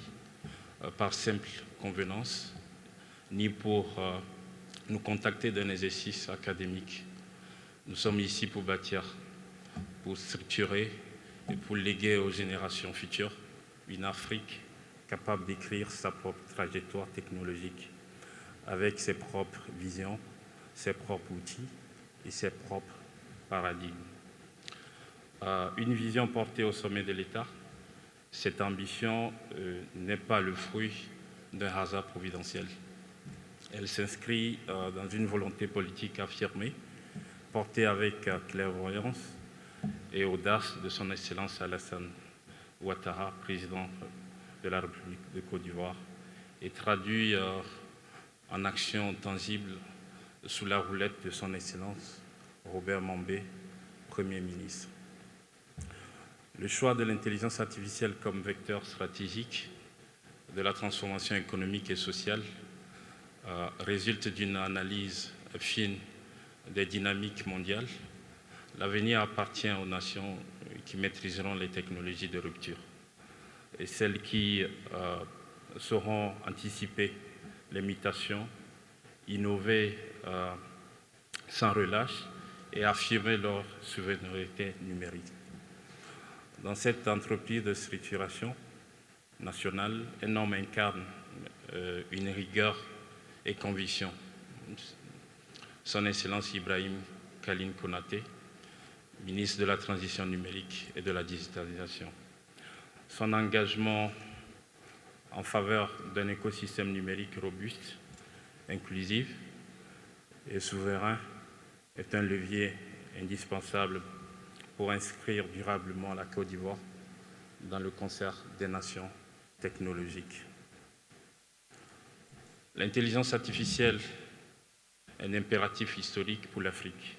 par simple convenance, ni pour nous contacter d'un exercice académique. Nous sommes ici pour bâtir, pour structurer et pour léguer aux générations futures une Afrique capable d'écrire sa propre trajectoire technologique avec ses propres visions, ses propres outils et ses propres paradigmes. Une vision portée au sommet de l'État, cette ambition n'est pas le fruit d'un hasard providentiel. Elle s'inscrit dans une volonté politique affirmée, portée avec clairvoyance et audace de son Excellence Alassane Ouattara, président de la République de Côte d'Ivoire, et traduit en action tangible sous la roulette de son Excellence Robert Mambé, Premier ministre. Le choix de l'intelligence artificielle comme vecteur stratégique de la transformation économique et sociale résulte d'une analyse fine des dynamiques mondiales. L'avenir appartient aux nations qui maîtriseront les technologies de rupture et celles qui sauront anticiper les mutations, innover sans relâche et affirmer leur souveraineté numérique. Dans cette entreprise de structuration nationale, un homme incarne une rigueur et conviction. Son Excellence Ibrahim Khalil Konaté, ministre de la Transition numérique et de la digitalisation. Son engagement en faveur d'un écosystème numérique robuste, inclusif et souverain est un levier indispensable pour inscrire durablement la Côte d'Ivoire dans le concert des nations technologiques. L'intelligence artificielle est un impératif historique pour l'Afrique.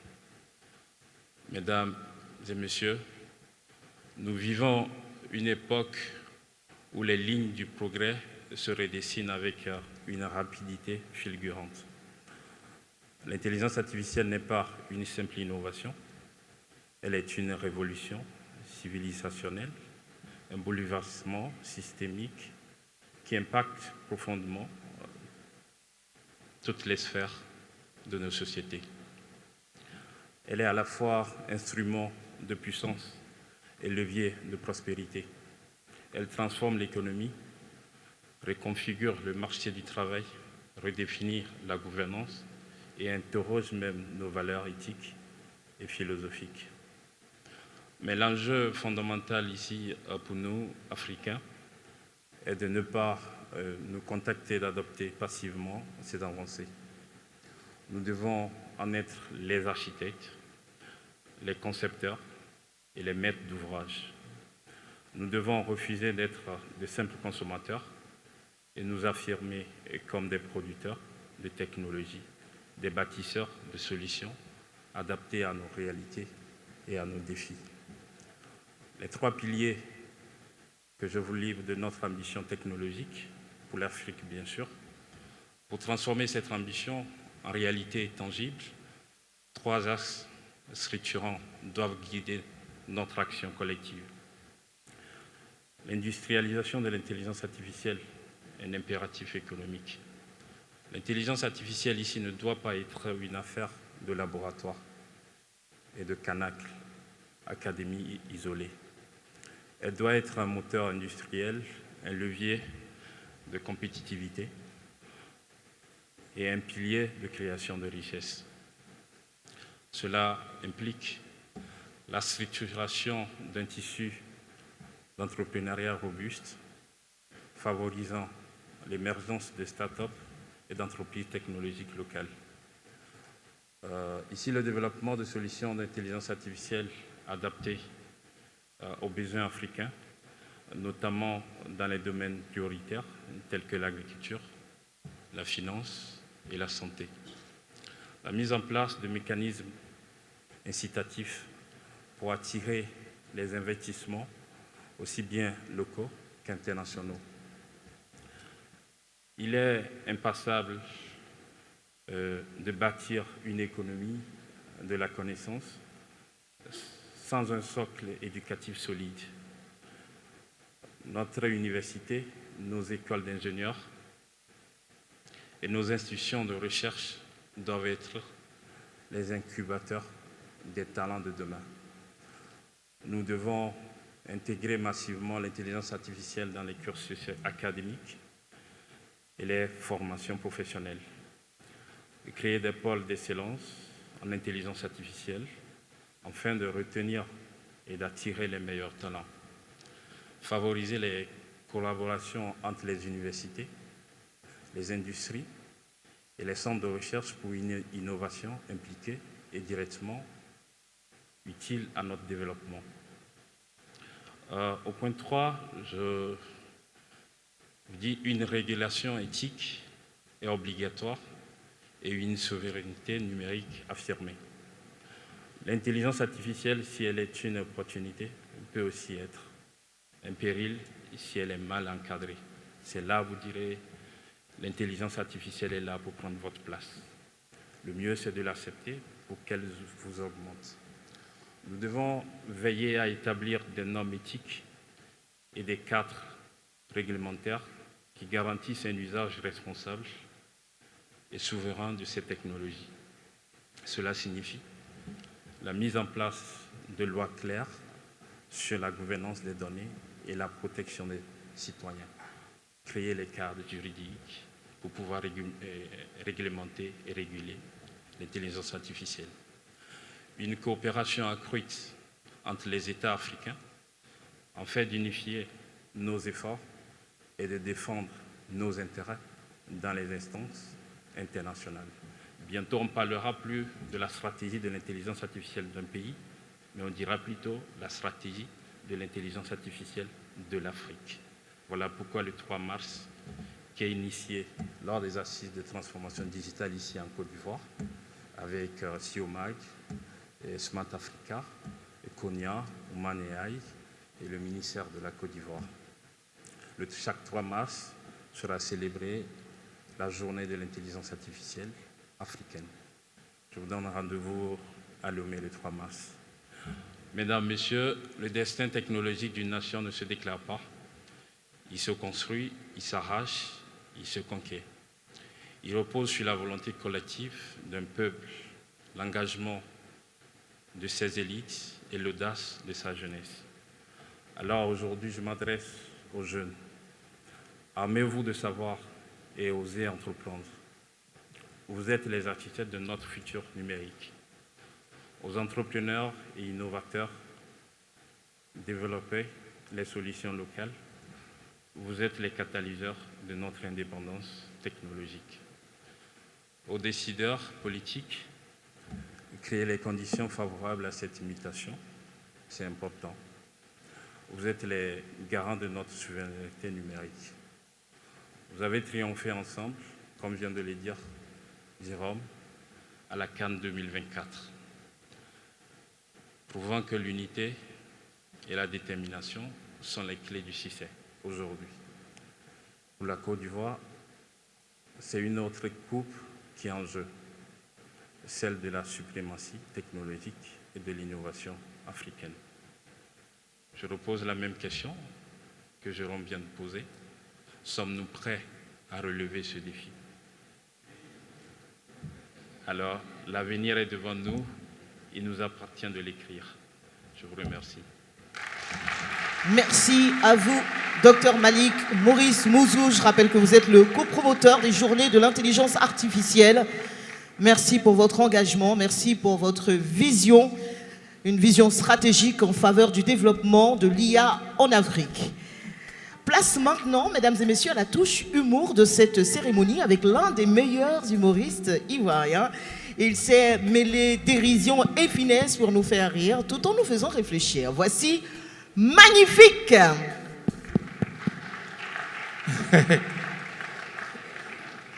Mesdames et messieurs, nous vivons une époque où les lignes du progrès se redessinent avec une rapidité fulgurante. L'intelligence artificielle n'est pas une simple innovation, elle est une révolution civilisationnelle, un bouleversement systémique qui impacte profondément toutes les sphères de nos sociétés. Elle est à la fois instrument de puissance et levier de prospérité. Elle transforme l'économie, reconfigure le marché du travail, redéfinit la gouvernance et interroge même nos valeurs éthiques et philosophiques. Mais l'enjeu fondamental ici pour nous, Africains, est de ne pas nous contenter d'adopter passivement ces avancées. Nous devons en être les architectes, les concepteurs et les maîtres d'ouvrage. Nous devons refuser d'être de simples consommateurs et nous affirmer comme des producteurs de technologies, des bâtisseurs de solutions adaptées à nos réalités et à nos défis. Les trois piliers que je vous livre de notre ambition technologique, pour l'Afrique bien sûr, pour transformer cette ambition en réalité tangible, trois axes structurants doivent guider notre action collective. L'industrialisation de l'intelligence artificielle est un impératif économique. L'intelligence artificielle ici ne doit pas être une affaire de laboratoire et de canacle, académie isolée. Elle doit être un moteur industriel, un levier de compétitivité et un pilier de création de richesses. Cela implique la structuration d'un tissu d'entrepreneuriat robuste, favorisant l'émergence de start-up et d'entreprises technologiques locales. Ici, le développement de solutions d'intelligence artificielle adaptées aux besoins africains, notamment dans les domaines prioritaires tels que l'agriculture, la finance et la santé. La mise en place de mécanismes incitatifs pour attirer les investissements aussi bien locaux qu'internationaux. Il est impassable de bâtir une économie de la connaissance sans un socle éducatif solide. Notre université, nos écoles d'ingénieurs et nos institutions de recherche doivent être les incubateurs des talents de demain. Nous devons intégrer massivement l'intelligence artificielle dans les cursus académiques et les formations professionnelles. Créer des pôles d'excellence en intelligence artificielle afin de retenir et d'attirer les meilleurs talents. Favoriser les collaborations entre les universités, les industries et les centres de recherche pour une innovation impliquée et directement utile à notre développement. Au point 3, je dis une régulation éthique est obligatoire et une souveraineté numérique affirmée. L'intelligence artificielle, si elle est une opportunité, peut aussi être un péril si elle est mal encadrée. C'est là, vous direz, l'intelligence artificielle est là pour prendre votre place. Le mieux, c'est de l'accepter pour qu'elle vous augmente. Nous devons veiller à établir des normes éthiques et des cadres réglementaires qui garantissent un usage responsable et souverain de ces technologies. Cela signifie la mise en place de lois claires sur la gouvernance des données et la protection des citoyens. Créer les cadres juridiques pour pouvoir réglementer et réguler l'intelligence artificielle. Une coopération accrue entre les États africains afin d'unifier nos efforts et de défendre nos intérêts dans les instances internationales. Bientôt, on ne parlera plus de la stratégie de l'intelligence artificielle d'un pays, mais on dira plutôt la stratégie de l'intelligence artificielle de l'Afrique. Voilà pourquoi le 3 mars, qui est initié lors des assises de transformation digitale ici en Côte d'Ivoire, avec Siomag, et Smart Africa, et Konya, Oman et le ministère de la Côte d'Ivoire. Chaque 3 mars sera célébrée la journée de l'intelligence artificielle africaine. Je vous donne rendez-vous à Lomé le 3 mars. Mesdames, Messieurs, le destin technologique d'une nation ne se déclare pas. Il se construit, il s'arrache, il se conquiert. Il repose sur la volonté collective d'un peuple, l'engagement de ses élites et l'audace de sa jeunesse. Alors aujourd'hui, je m'adresse aux jeunes. Armez-vous de savoir et osez entreprendre. Vous êtes les architectes de notre futur numérique. Aux entrepreneurs et innovateurs, développez les solutions locales. Vous êtes les catalyseurs de notre indépendance technologique. Aux décideurs politiques, créez les conditions favorables à cette imitation. C'est important. Vous êtes les garants de notre souveraineté numérique. Vous avez triomphé ensemble, comme vient de le dire Jérôme, à la Cannes 2024, prouvant que l'unité et la détermination sont les clés du succès aujourd'hui. Pour la Côte d'Ivoire, c'est une autre coupe qui est en jeu, celle de la suprématie technologique et de l'innovation africaine. Je repose la même question que Jérôme vient de poser. Sommes-nous prêts à relever ce défi? Alors, l'avenir est devant nous, il nous appartient de l'écrire. Je vous remercie. Merci à vous, Dr Malik Maurice Mouzou. Je rappelle que vous êtes le copromoteur des Journées de l'intelligence artificielle. Merci pour votre engagement, merci pour votre vision. une vision stratégique en faveur du développement de l'IA en Afrique. Place maintenant, mesdames et messieurs, à la touche humour de cette cérémonie avec l'un des meilleurs humoristes ivoiriens. Il s'est mêlé dérision et finesse pour nous faire rire tout en nous faisant réfléchir. Voici Magnifique.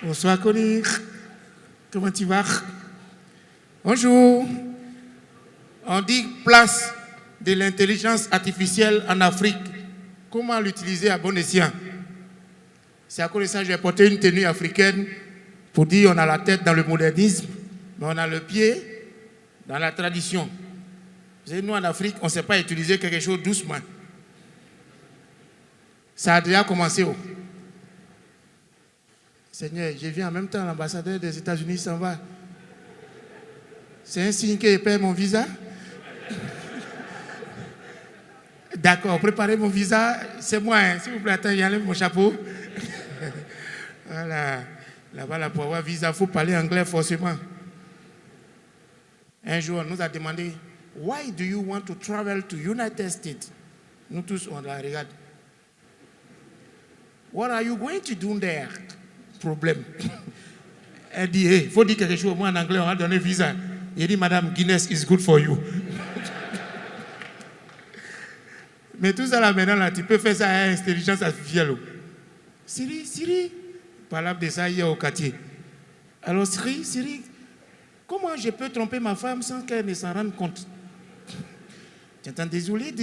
Bonsoir Connie, comment tu vas? Bonjour. On dit place de l'intelligence artificielle en Afrique. Comment l'utiliser à bon escient? C'est à cause de ça que j'ai porté une tenue africaine pour dire on a la tête dans le modernisme, mais on a le pied dans la tradition. Vous savez, nous en Afrique, on ne sait pas utiliser quelque chose doucement. Ça a déjà commencé. Oh. Seigneur, j'ai vu en même temps l'ambassadeur des États-Unis s'en va. C'est un signe qu'il paie mon visa? D'accord, préparez mon visa. C'est moi, hein. S'il vous plaît, attends, enlève mon chapeau. Voilà. Là-bas, pour avoir visa, il faut parler anglais forcément. Un jour, on nous a demandé, why do you want to travel to United States? Nous tous, on la regarde. What are you going to do there? Problème. Elle dit, il faut dire quelque chose, moi en anglais, on va donner visa. Il dit, Madame, Guinness is good for you. Mais tout ça là maintenant, là, tu peux faire ça à intelligence artificielle. Siri, parle de ça hier au quartier. Alors Siri, comment je peux tromper ma femme sans qu'elle ne s'en rende compte? J'entends, désolé,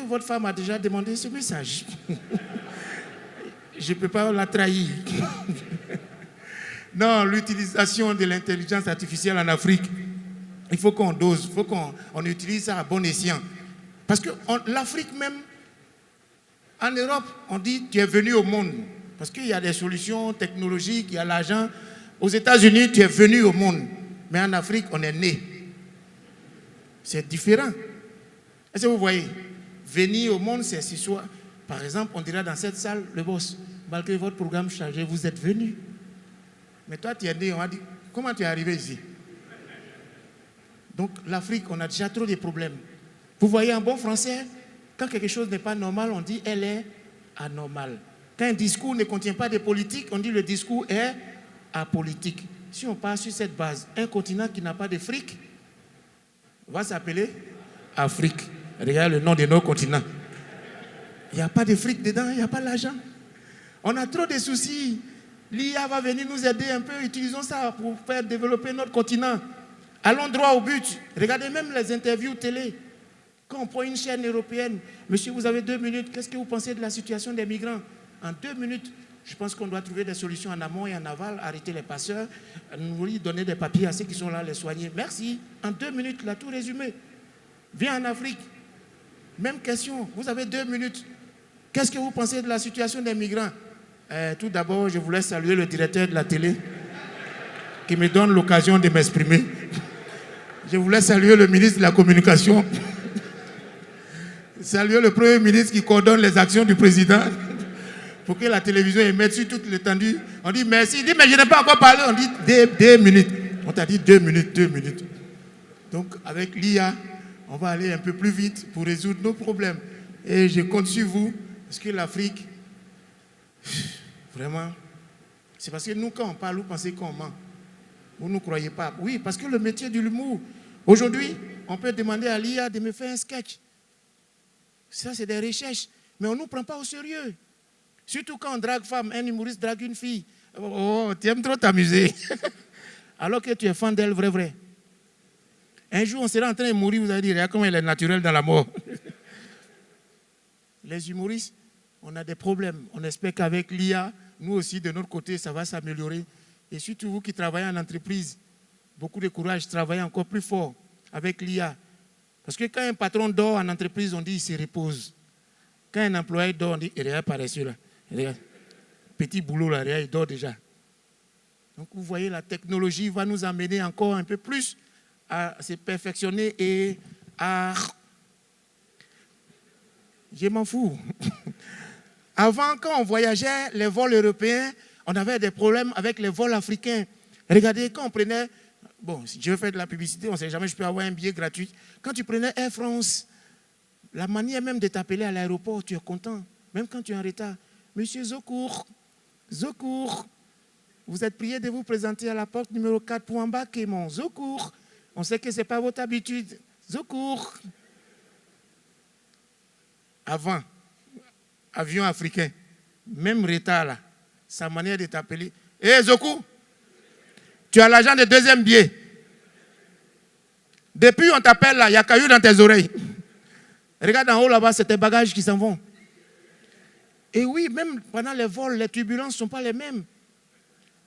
votre femme a déjà demandé ce message. Je ne peux pas la trahir. Non, l'utilisation de l'intelligence artificielle en Afrique, il faut qu'on dose, il faut qu'on utilise ça à bon escient. Parce que l'Afrique même, en Europe, on dit tu es venu au monde. Parce qu'il y a des solutions technologiques, il y a l'argent. Aux États-Unis, tu es venu au monde. Mais en Afrique, on est né. C'est différent. Est-ce que vous voyez? Venir au monde, c'est ce soir. Par exemple, on dira dans cette salle, le boss, malgré votre programme chargé, vous êtes venu. Mais toi, tu es né, on va dire, comment tu es arrivé ici? Donc, l'Afrique, on a déjà trop de problèmes. Vous voyez, en bon français, quand quelque chose n'est pas normal, on dit elle est anormale. Quand un discours ne contient pas de politique, on dit le discours est apolitique. Si on part sur cette base, un continent qui n'a pas de fric va s'appeler Afrique. Regarde le nom de nos continents. Il n'y a pas de fric dedans, il n'y a pas d'argent. On a trop de soucis. L'IA va venir nous aider un peu. Utilisons ça pour faire développer notre continent. Allons droit au but. Regardez même les interviews télé. Quand on prend une chaîne européenne, monsieur, vous avez 2 minutes, qu'est-ce que vous pensez de la situation des migrants? En 2 minutes, je pense qu'on doit trouver des solutions en amont et en aval, arrêter les passeurs, nous donner des papiers à ceux qui sont là, les soigner. Merci. En 2 minutes, il a tout résumé. Viens en Afrique. Même question. Vous avez 2 minutes. Qu'est-ce que vous pensez de la situation des migrants? Tout d'abord, je voulais saluer le directeur de la télé qui me donne l'occasion de m'exprimer. Je voulais saluer le ministre de la Communication. Saluer le Premier ministre qui coordonne les actions du président pour que la télévision émette sur toute l'étendue. On dit merci. Il dit mais je n'ai pas encore parlé. On dit 2 minutes. On t'a dit 2 minutes, 2 minutes. Donc avec l'IA, on va aller un peu plus vite pour résoudre nos problèmes. Et je compte sur vous parce que l'Afrique, vraiment, c'est parce que nous quand on parle, vous pensez qu'on ment. Vous ne croyez pas. Oui, parce que le métier de l'humour, aujourd'hui, on peut demander à l'IA de me faire un sketch. Ça, c'est des recherches. Mais on ne nous prend pas au sérieux. Surtout quand on drague femme, un humoriste drague une fille. Oh, tu aimes trop t'amuser. Alors que tu es fan d'elle, vrai. Un jour, on sera en train de mourir, vous allez dire, regarde comment elle est naturelle dans la mort. Les humoristes, on a des problèmes. On espère qu'avec l'IA, nous aussi, de notre côté, ça va s'améliorer. Et surtout vous qui travaillez en entreprise, beaucoup de courage, travaillez encore plus fort avec l'IA. Parce que quand un patron dort en entreprise, on dit il se repose. Quand un employé dort, on dit il est paresseux là. Regarde. Petit boulot là, regarde, il dort déjà. Donc vous voyez, la technologie va nous amener encore un peu plus à se perfectionner et à... Je m'en fous. Avant, quand on voyageait, les vols européens, on avait des problèmes avec les vols africains. Regardez, quand on prenait Bon, si je veux faire de la publicité, on ne sait jamais, je peux avoir un billet gratuit. Quand tu prenais Air France, la manière même de t'appeler à l'aéroport, tu es content. Même quand tu es en retard. Monsieur Zokour, vous êtes prié de vous présenter à la porte numéro 4 pour embarquer, mon Zokour. On sait que ce n'est pas votre habitude. Zokour. Avant, avion africain, même retard là, sa manière de t'appeler. Hé Zokour, tu as l'argent de deuxième billet. Depuis on t'appelle là, il y a caillou dans tes oreilles. Regarde en haut là-bas, c'est tes bagages qui s'en vont. Et oui, même pendant les vols, les turbulences ne sont pas les mêmes.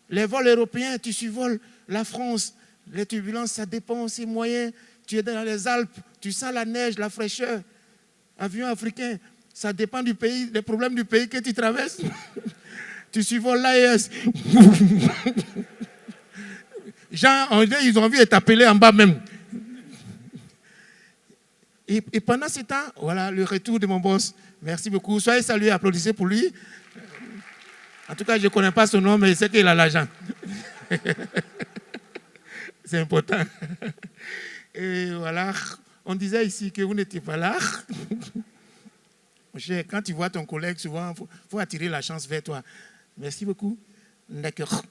Les vols européens, tu survoles la France. Les turbulences, ça dépend aussi moyen. Tu es dans les Alpes, tu sens la neige, la fraîcheur. Avion africain, ça dépend du pays, des problèmes du pays que tu traverses. Tu survoles l'AES. Gens, ils ont envie de t'appeler en bas même. Et pendant ce temps, voilà le retour de mon boss. Merci beaucoup. Soyez salués, applaudissez pour lui. En tout cas, je ne connais pas son nom, mais je sais qu'il a l'argent. C'est important. Et voilà, on disait ici que vous n'étiez pas là. Quand tu vois ton collègue, souvent, il faut attirer la chance vers toi. Merci beaucoup. D'accord.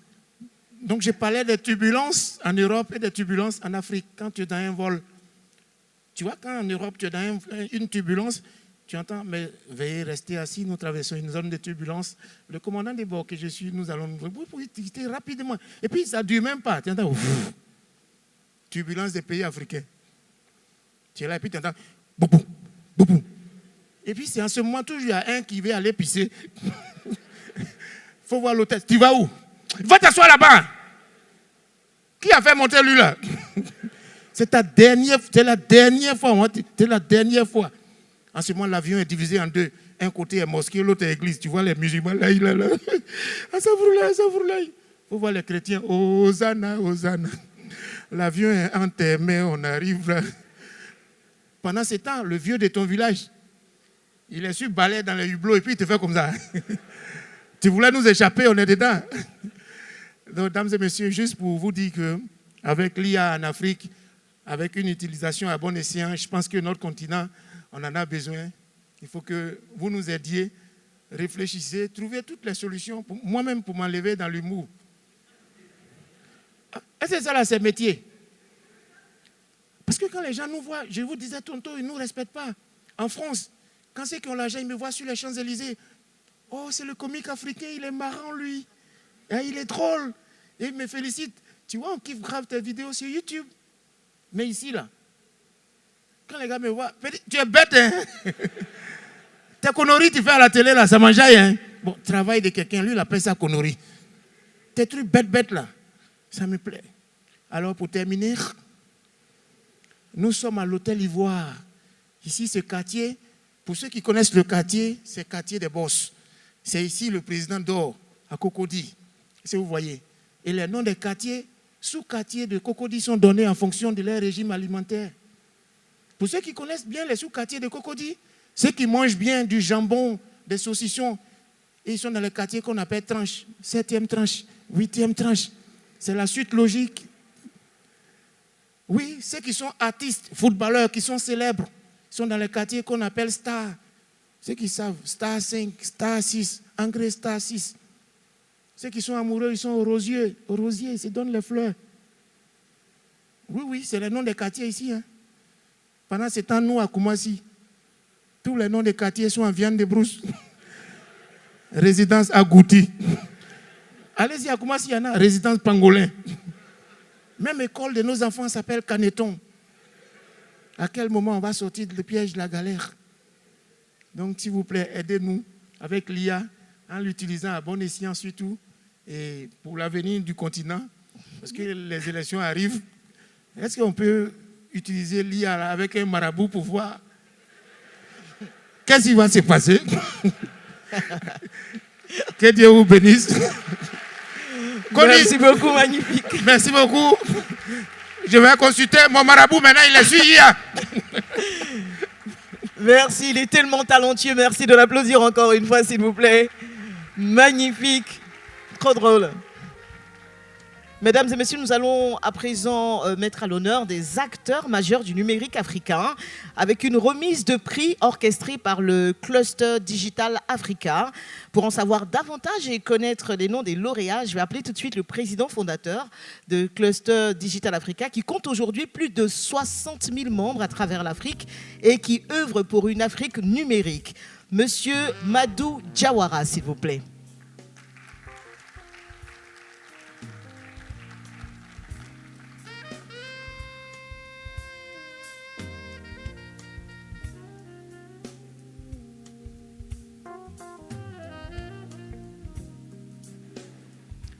Donc, je parlais des turbulences en Europe et des turbulences en Afrique. Quand tu es dans un vol, tu vois, quand en Europe, tu es dans une turbulence, tu entends, mais veuillez rester assis, nous traversons une zone de turbulence. Le commandant de bord que je suis, nous allons nous quitter rapidement. Et puis, ça ne dure même pas. Tu entends, turbulence des pays africains. Tu es là, et puis tu entends, boubou, boubou. Et puis, c'est en ce moment, toujours, il y a un qui veut aller pisser. Il faut voir l'hôtel. Tu vas où? Va t'asseoir là-bas. Qui a fait monter lui là? C'est la dernière fois. C'est la dernière fois. En ce moment, l'avion est divisé en deux. Un côté est mosquée, l'autre est église. Tu vois les musulmans là, là. Il faut voir les chrétiens. Hosanna, Hosanna. L'avion est entre tes mains, on arrive là. Pendant ce temps, le vieux de ton village, il est sur balai dans les hublots et puis il te fait comme ça. Tu voulais nous échapper, on est dedans. Donc, mesdames et messieurs, juste pour vous dire qu'avec l'IA en Afrique, avec une utilisation à bon escient, je pense que notre continent, on en a besoin. Il faut que vous nous aidiez, réfléchissez, trouvez toutes les solutions. Moi-même, pour m'enlever dans l'humour. Est-ce que ça là, c'est métier? Parce que quand les gens nous voient, je vous disais tantôt, ils ne nous respectent pas. En France, quand c'est qu'ils ont l'argent, ils me voient sur les Champs-Élysées. Oh, c'est le comique africain, il est marrant, lui. Et il est drôle. Et il me félicite. Tu vois, on kiffe grave tes vidéos sur YouTube. Mais ici, là, quand les gars me voient, tu es bête, hein? Tes conneries, tu fais à la télé, là, ça m'enjaille, hein? Bon, travail de quelqu'un, lui, il appelle ça conneries. Tes trucs bêtes, là, ça me plaît. Alors, pour terminer, nous sommes à l'hôtel Ivoire. Ici, ce quartier, pour ceux qui connaissent le quartier, c'est le quartier des boss. C'est ici le président dort, à Cocody, si vous voyez. Et les noms des quartiers, sous-quartiers de Cocody sont donnés en fonction de leur régime alimentaire. Pour ceux qui connaissent bien les sous-quartiers de Cocody, ceux qui mangent bien du jambon, des saucissons, et ils sont dans les quartiers qu'on appelle tranche, 7e tranche, 8e tranche. C'est la suite logique. Oui, ceux qui sont artistes, footballeurs, qui sont célèbres, sont dans les quartiers qu'on appelle stars. Ceux qui savent, star 5, star 6, engrais star 6. Ceux qui sont amoureux, ils sont au rosier, ils se donnent les fleurs. Oui, c'est le nom des quartiers ici. Hein. Pendant ce temps, nous, à Koumassi, tous les noms des quartiers sont en viande de brousse. Résidence Agouti. Allez-y, à Koumassi, il y en a. Résidence Pangolin. Même école de nos enfants s'appelle Caneton. À quel moment on va sortir du piège de la galère? Donc, s'il vous plaît, aidez-nous avec l'IA, en l'utilisant à bon escient surtout, et pour l'avenir du continent, parce que les élections arrivent. Est-ce qu'on peut utiliser l'IA avec un marabout pour voir qu'est-ce qui va se passer? Que Dieu vous bénisse. Merci beaucoup, magnifique. Merci beaucoup. Je vais consulter mon marabout maintenant, il est sur IA. Merci, il est tellement talentueux. Merci de l'applaudir encore une fois, s'il vous plaît. Magnifique. Trop drôle. Mesdames et messieurs, nous allons à présent mettre à l'honneur des acteurs majeurs du numérique africain avec une remise de prix orchestrée par le Cluster Digital Africa. Pour en savoir davantage et connaître les noms des lauréats, je vais appeler tout de suite le président fondateur de Cluster Digital Africa qui compte aujourd'hui plus de 60 000 membres à travers l'Afrique et qui œuvre pour une Afrique numérique. Monsieur Madou Diawara, s'il vous plaît.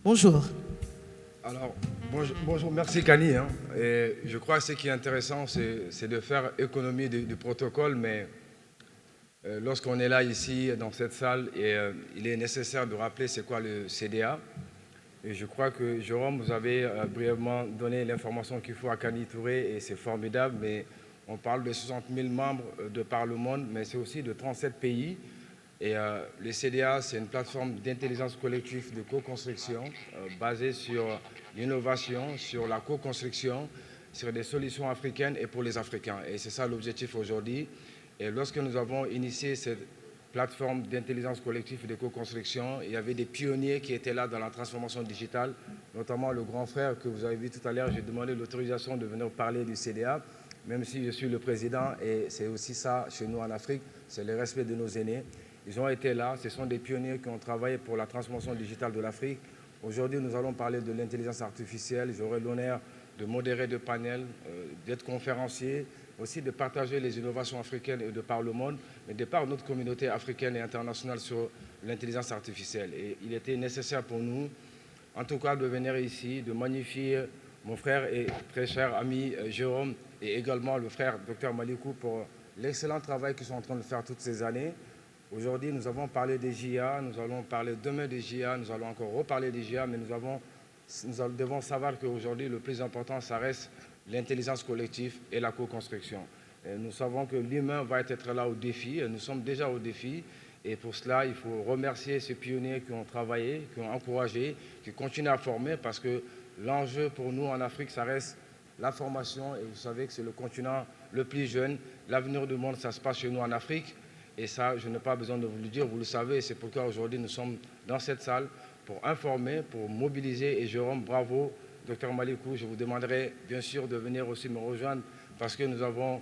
Bonjour. Alors, bonjour, merci Kani. Et je crois que ce qui est intéressant, c'est de faire économie du protocole, mais lorsqu'on est là, ici, dans cette salle, il est nécessaire de rappeler c'est quoi le CDA. Et je crois que, Jérôme, vous avez brièvement donné l'information qu'il faut à Kani Touré, et c'est formidable, mais on parle de 60 000 membres de par le monde, mais c'est aussi de 37 pays. Et le CDA, c'est une plateforme d'intelligence collective de co-construction basée sur l'innovation, sur la co-construction, sur des solutions africaines et pour les Africains. Et c'est ça l'objectif aujourd'hui. Et lorsque nous avons initié cette plateforme d'intelligence collective de co-construction, il y avait des pionniers qui étaient là dans la transformation digitale, notamment le grand frère que vous avez vu tout à l'heure. J'ai demandé l'autorisation de venir parler du CDA, même si je suis le président. Et c'est aussi ça chez nous en Afrique, c'est le respect de nos aînés. Ils ont été là, ce sont des pionniers qui ont travaillé pour la transformation digitale de l'Afrique. Aujourd'hui, nous allons parler de l'intelligence artificielle. J'aurai l'honneur de modérer des panels, d'être conférencier, aussi de partager les innovations africaines et de par le monde, mais de par notre communauté africaine et internationale sur l'intelligence artificielle. Et il était nécessaire pour nous, en tout cas, de venir ici, de magnifier mon frère et très cher ami Jérôme et également le frère Dr Malikou pour l'excellent travail qu'ils sont en train de faire toutes ces années. Aujourd'hui, nous avons parlé des JA, nous allons parler demain des JA, nous allons encore reparler des JA, mais nous devons savoir qu'aujourd'hui, le plus important, ça reste l'intelligence collective et la co-construction. Nous savons que l'humain va être là au défi, et nous sommes déjà au défi, et pour cela, il faut remercier ces pionniers qui ont travaillé, qui ont encouragé, qui continuent à former, parce que l'enjeu pour nous en Afrique, ça reste la formation, et vous savez que c'est le continent le plus jeune. L'avenir du monde, ça se passe chez nous en Afrique. Et ça, je n'ai pas besoin de vous le dire, vous le savez. C'est pourquoi aujourd'hui, nous sommes dans cette salle pour informer, pour mobiliser. Et Jérôme, bravo, Dr Malikou. Je vous demanderai bien sûr de venir aussi me rejoindre parce que nous avons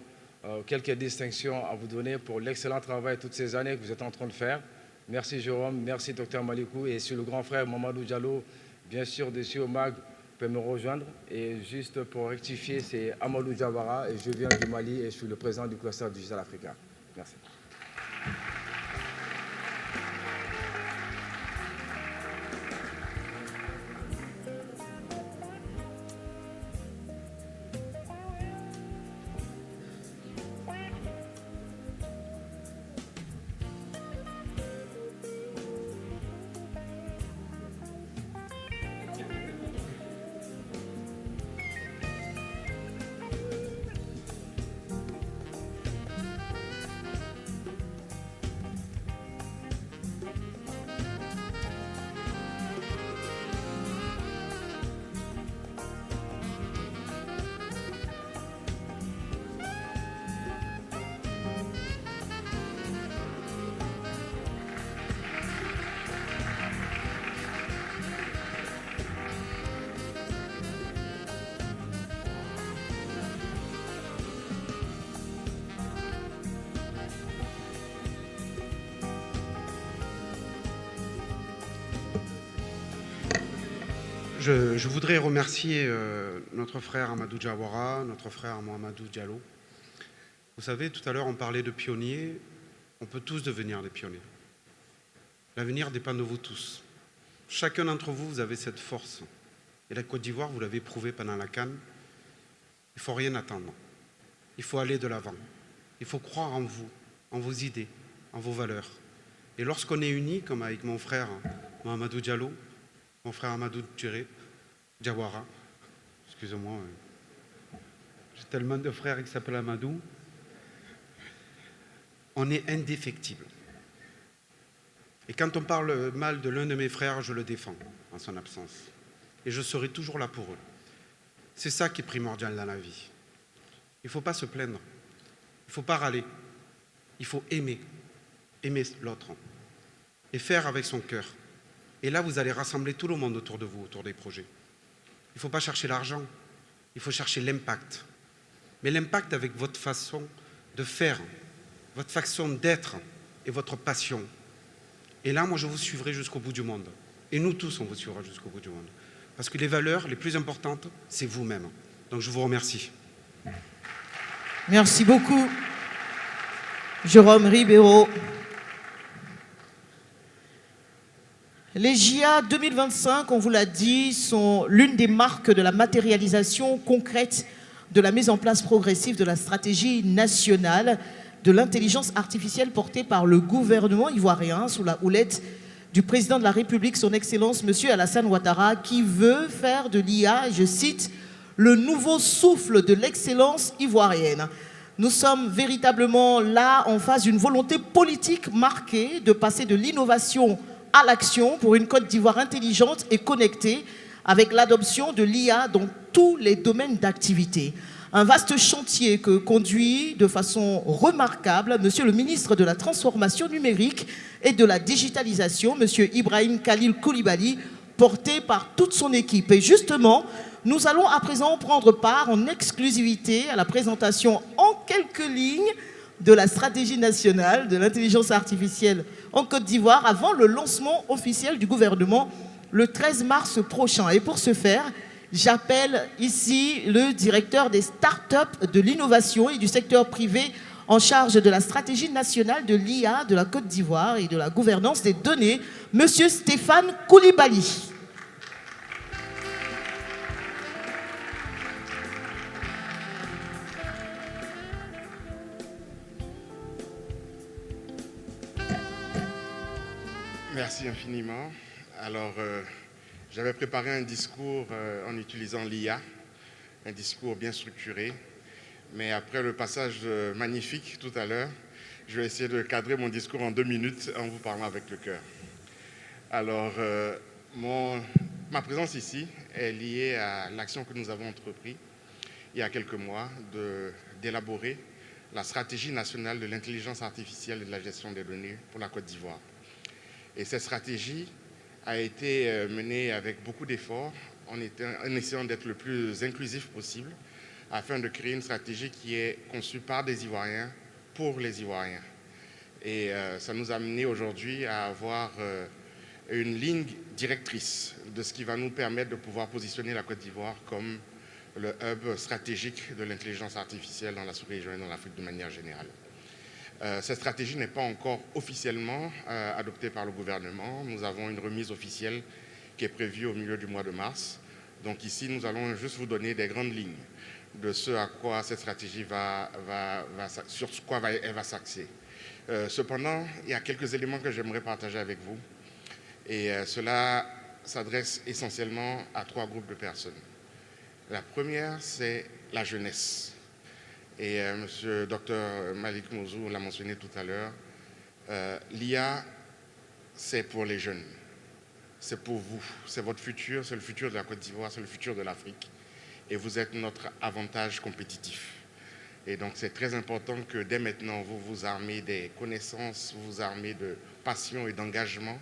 quelques distinctions à vous donner pour l'excellent travail toutes ces années que vous êtes en train de faire. Merci Jérôme, merci Dr Malikou. Et sur le grand frère Mamadou Diallo, bien sûr, de Siomag, peut me rejoindre. Et juste pour rectifier, c'est Amadou Diawara et je viens du Mali et je suis le président du Cluster Digital Africa. Merci. Je voudrais remercier notre frère Amadou Diawara, notre frère Mohamedou Diallo. Vous savez, tout à l'heure, on parlait de pionniers. On peut tous devenir des pionniers. L'avenir dépend de vous tous. Chacun d'entre vous, vous avez cette force. Et la Côte d'Ivoire, vous l'avez prouvé pendant la CAN. Il ne faut rien attendre. Il faut aller de l'avant. Il faut croire en vous, en vos idées, en vos valeurs. Et lorsqu'on est unis, comme avec mon frère Mohamedou Diallo, mon frère Amadou Diawara, excusez-moi, j'ai tellement de frères qui s'appellent Amadou, on est indéfectible. Et quand on parle mal de l'un de mes frères, je le défends en son absence. et je serai toujours là pour eux. C'est ça qui est primordial dans la vie. Il ne faut pas se plaindre, il ne faut pas râler, il faut aimer l'autre et faire avec son cœur. Et là, vous allez rassembler tout le monde autour de vous, autour des projets. Il ne faut pas chercher l'argent, il faut chercher l'impact. Mais l'impact avec votre façon de faire, votre façon d'être et votre passion. Et là, moi, je vous suivrai jusqu'au bout du monde. Et nous tous, on vous suivra jusqu'au bout du monde. Parce que les valeurs les plus importantes, c'est vous-même. Donc, je vous remercie. Merci beaucoup, Jérôme Ribeiro. Les JA 2025, on vous l'a dit, sont l'une des marques de la matérialisation concrète de la mise en place progressive de la stratégie nationale de l'intelligence artificielle portée par le gouvernement ivoirien sous la houlette du président de la République, son Excellence, M. Alassane Ouattara, qui veut faire de l'IA, je cite, le nouveau souffle de l'excellence ivoirienne. Nous sommes véritablement là en face d'une volonté politique marquée de passer de l'innovation à l'action pour une Côte d'Ivoire intelligente et connectée avec l'adoption de l'IA dans tous les domaines d'activité. Un vaste chantier que conduit de façon remarquable Monsieur le ministre de la Transformation numérique et de la digitalisation, Monsieur Ibrahim Khalil Koulibaly, porté par toute son équipe. Et justement, nous allons à présent prendre part en exclusivité à la présentation en quelques lignes de la stratégie nationale de l'intelligence artificielle en Côte d'Ivoire avant le lancement officiel du gouvernement le 13 mars prochain. Et pour ce faire, j'appelle ici le directeur des startups, de l'innovation et du secteur privé en charge de la stratégie nationale de l'IA de la Côte d'Ivoire et de la gouvernance des données, Monsieur Stéphane Koulibaly. Merci infiniment. Alors, j'avais préparé un discours en utilisant l'IA, un discours bien structuré, mais après le passage magnifique tout à l'heure, je vais essayer de cadrer mon discours en 2 minutes en vous parlant avec le cœur. Alors, ma présence ici est liée à l'action que nous avons entreprise il y a quelques mois d'élaborer la stratégie nationale de l'intelligence artificielle et de la gestion des données pour la Côte d'Ivoire. Et cette stratégie a été menée avec beaucoup d'efforts, en essayant d'être le plus inclusif possible, afin de créer une stratégie qui est conçue par des Ivoiriens, pour les Ivoiriens. Et ça nous a mené aujourd'hui à avoir une ligne directrice de ce qui va nous permettre de pouvoir positionner la Côte d'Ivoire comme le hub stratégique de l'intelligence artificielle dans la sous-région et dans l'Afrique de manière générale. Cette stratégie n'est pas encore officiellement adoptée par le gouvernement. Nous avons une remise officielle qui est prévue au milieu du mois de mars. Donc ici, nous allons juste vous donner des grandes lignes de ce à quoi cette stratégie sur quoi elle va s'axer. Cependant, il y a quelques éléments que j'aimerais partager avec vous. Et cela s'adresse essentiellement à 3 groupes de personnes. La première, c'est la jeunesse. Et M. Dr Malik Mouzou l'a mentionné tout à l'heure, l'IA, c'est pour les jeunes, c'est pour vous, c'est votre futur, c'est le futur de la Côte d'Ivoire, c'est le futur de l'Afrique. Et vous êtes notre avantage compétitif. Et donc c'est très important que dès maintenant, vous vous armez des connaissances, vous vous armez de passion et d'engagement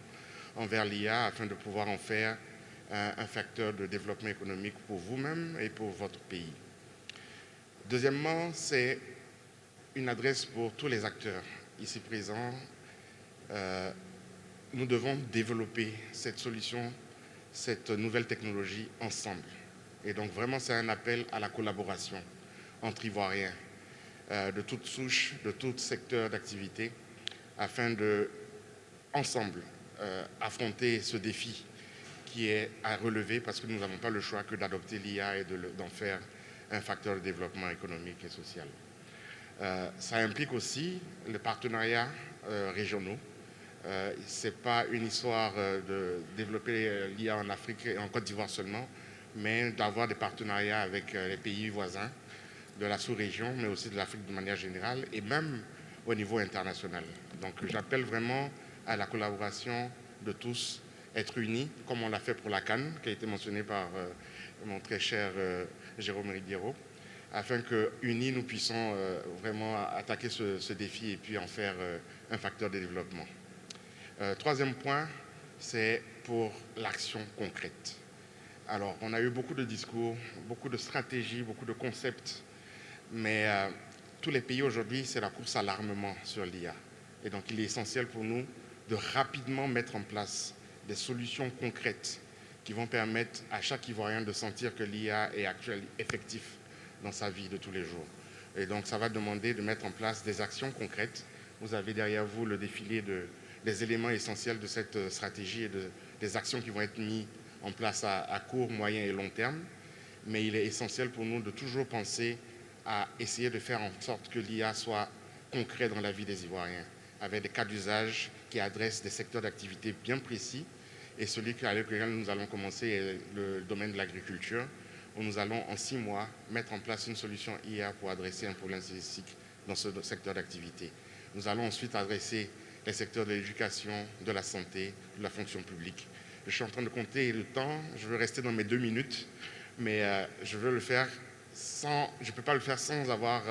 envers l'IA afin de pouvoir en faire un facteur de développement économique pour vous-même et pour votre pays. Deuxièmement, c'est une adresse pour tous les acteurs ici présents. Nous devons développer cette solution, cette nouvelle technologie ensemble. Et donc vraiment, c'est un appel à la collaboration entre Ivoiriens de toutes souches, de tout secteur d'activité, afin de, ensemble, affronter ce défi qui est à relever parce que nous n'avons pas le choix que d'adopter l'IA et d'en faire un facteur de développement économique et social. Ça implique aussi les partenariats régionaux. Ce n'est pas une histoire de développer l'IA en Afrique et en Côte d'Ivoire seulement, mais d'avoir des partenariats avec les pays voisins de la sous-région, mais aussi de l'Afrique de manière générale, et même au niveau international. Donc j'appelle vraiment à la collaboration de tous être unis, comme on l'a fait pour la Cannes, qui a été mentionnée par mon très cher Jérôme Riguero, afin que, unis, nous puissions vraiment attaquer ce défi et puis en faire un facteur de développement. Troisième point, c'est pour l'action concrète. Alors, on a eu beaucoup de discours, beaucoup de stratégies, beaucoup de concepts, mais tous les pays aujourd'hui, c'est la course à l'armement sur l'IA. Et donc, il est essentiel pour nous de rapidement mettre en place des solutions concrètes qui vont permettre à chaque Ivoirien de sentir que l'IA est actuel, effectif dans sa vie de tous les jours. Et donc, ça va demander de mettre en place des actions concrètes. Vous avez derrière vous le défilé des éléments essentiels de cette stratégie et des actions qui vont être mises en place à court, moyen et long terme. Mais il est essentiel pour nous de toujours penser à essayer de faire en sorte que l'IA soit concret dans la vie des Ivoiriens, avec des cas d'usage qui adressent des secteurs d'activité bien précis. Et celui avec lequel nous allons commencer est le domaine de l'agriculture, où nous allons en 6 mois mettre en place une solution IA pour adresser un problème statistique dans ce secteur d'activité. Nous allons ensuite adresser les secteurs de l'éducation, de la santé, de la fonction publique. Je suis en train de compter le temps, je veux rester dans mes 2 minutes, mais je veux le faire je ne peux pas le faire sans avoir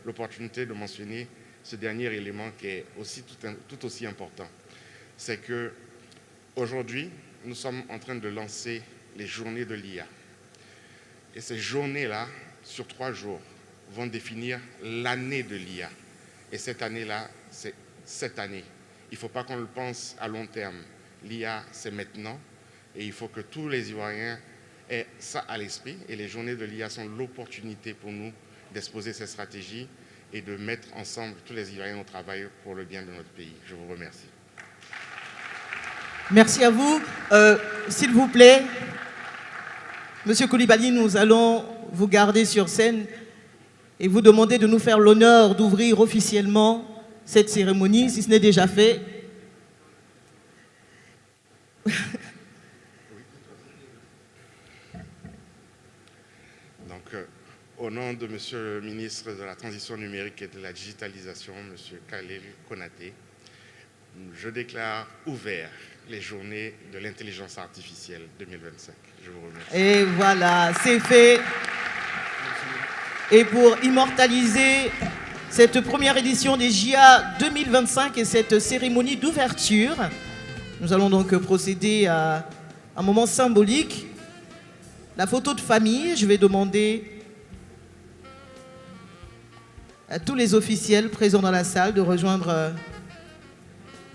l'opportunité de mentionner ce dernier élément qui est aussi tout aussi important. C'est que aujourd'hui, nous sommes en train de lancer les journées de l'IA. Et ces journées-là, sur 3 jours, vont définir l'année de l'IA. Et cette année-là, c'est cette année. Il ne faut pas qu'on le pense à long terme. L'IA, c'est maintenant. Et il faut que tous les Ivoiriens aient ça à l'esprit. Et les journées de l'IA sont l'opportunité pour nous d'exposer ces stratégies et de mettre ensemble tous les Ivoiriens au travail pour le bien de notre pays. Je vous remercie. Merci à vous. S'il vous plaît, Monsieur Coulibaly, nous allons vous garder sur scène et vous demander de nous faire l'honneur d'ouvrir officiellement cette cérémonie, si ce n'est déjà fait. Donc, au nom de Monsieur le ministre de la Transition numérique et de la digitalisation, Monsieur Khalil Konaté, je déclare ouvert les journées de l'intelligence artificielle 2025. Je vous remercie. Et voilà, c'est fait. Et pour immortaliser cette première édition des JA 2025 et cette cérémonie d'ouverture, nous allons donc procéder à un moment symbolique. La photo de famille, je vais demander à tous les officiels présents dans la salle de rejoindre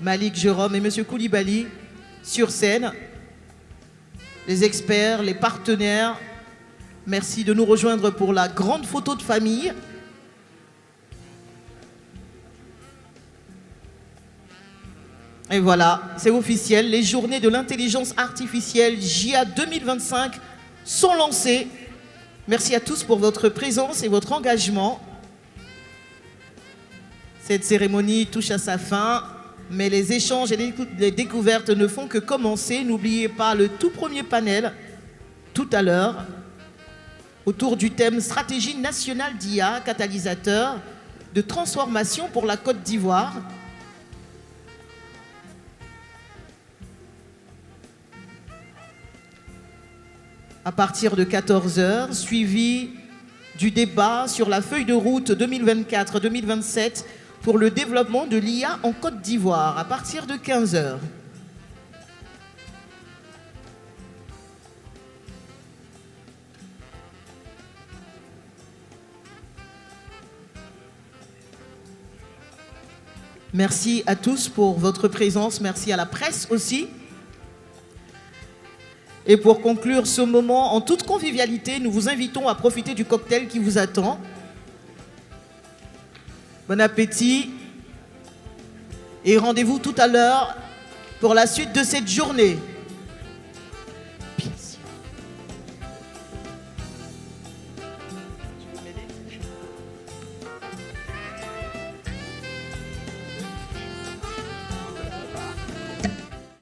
Malik Jérôme et M. Coulibaly sur scène. Les experts, les partenaires, merci de nous rejoindre pour la grande photo de famille. Et voilà, c'est officiel, les journées de l'intelligence artificielle JA 2025 sont lancées. Merci à tous pour votre présence et votre engagement. Cette cérémonie touche à sa fin, mais les échanges et les découvertes ne font que commencer. N'oubliez pas le tout premier panel, tout à l'heure, autour du thème Stratégie nationale d'IA, catalyseur de transformation pour la Côte d'Ivoire. À partir de 14 h, suivi du débat sur la feuille de route 2024-2027 pour le développement de l'IA en Côte d'Ivoire, à partir de 15 h. Merci à tous pour votre présence, merci à la presse aussi. Et pour conclure ce moment en toute convivialité, nous vous invitons à profiter du cocktail qui vous attend. Bon appétit et rendez-vous tout à l'heure pour la suite de cette journée.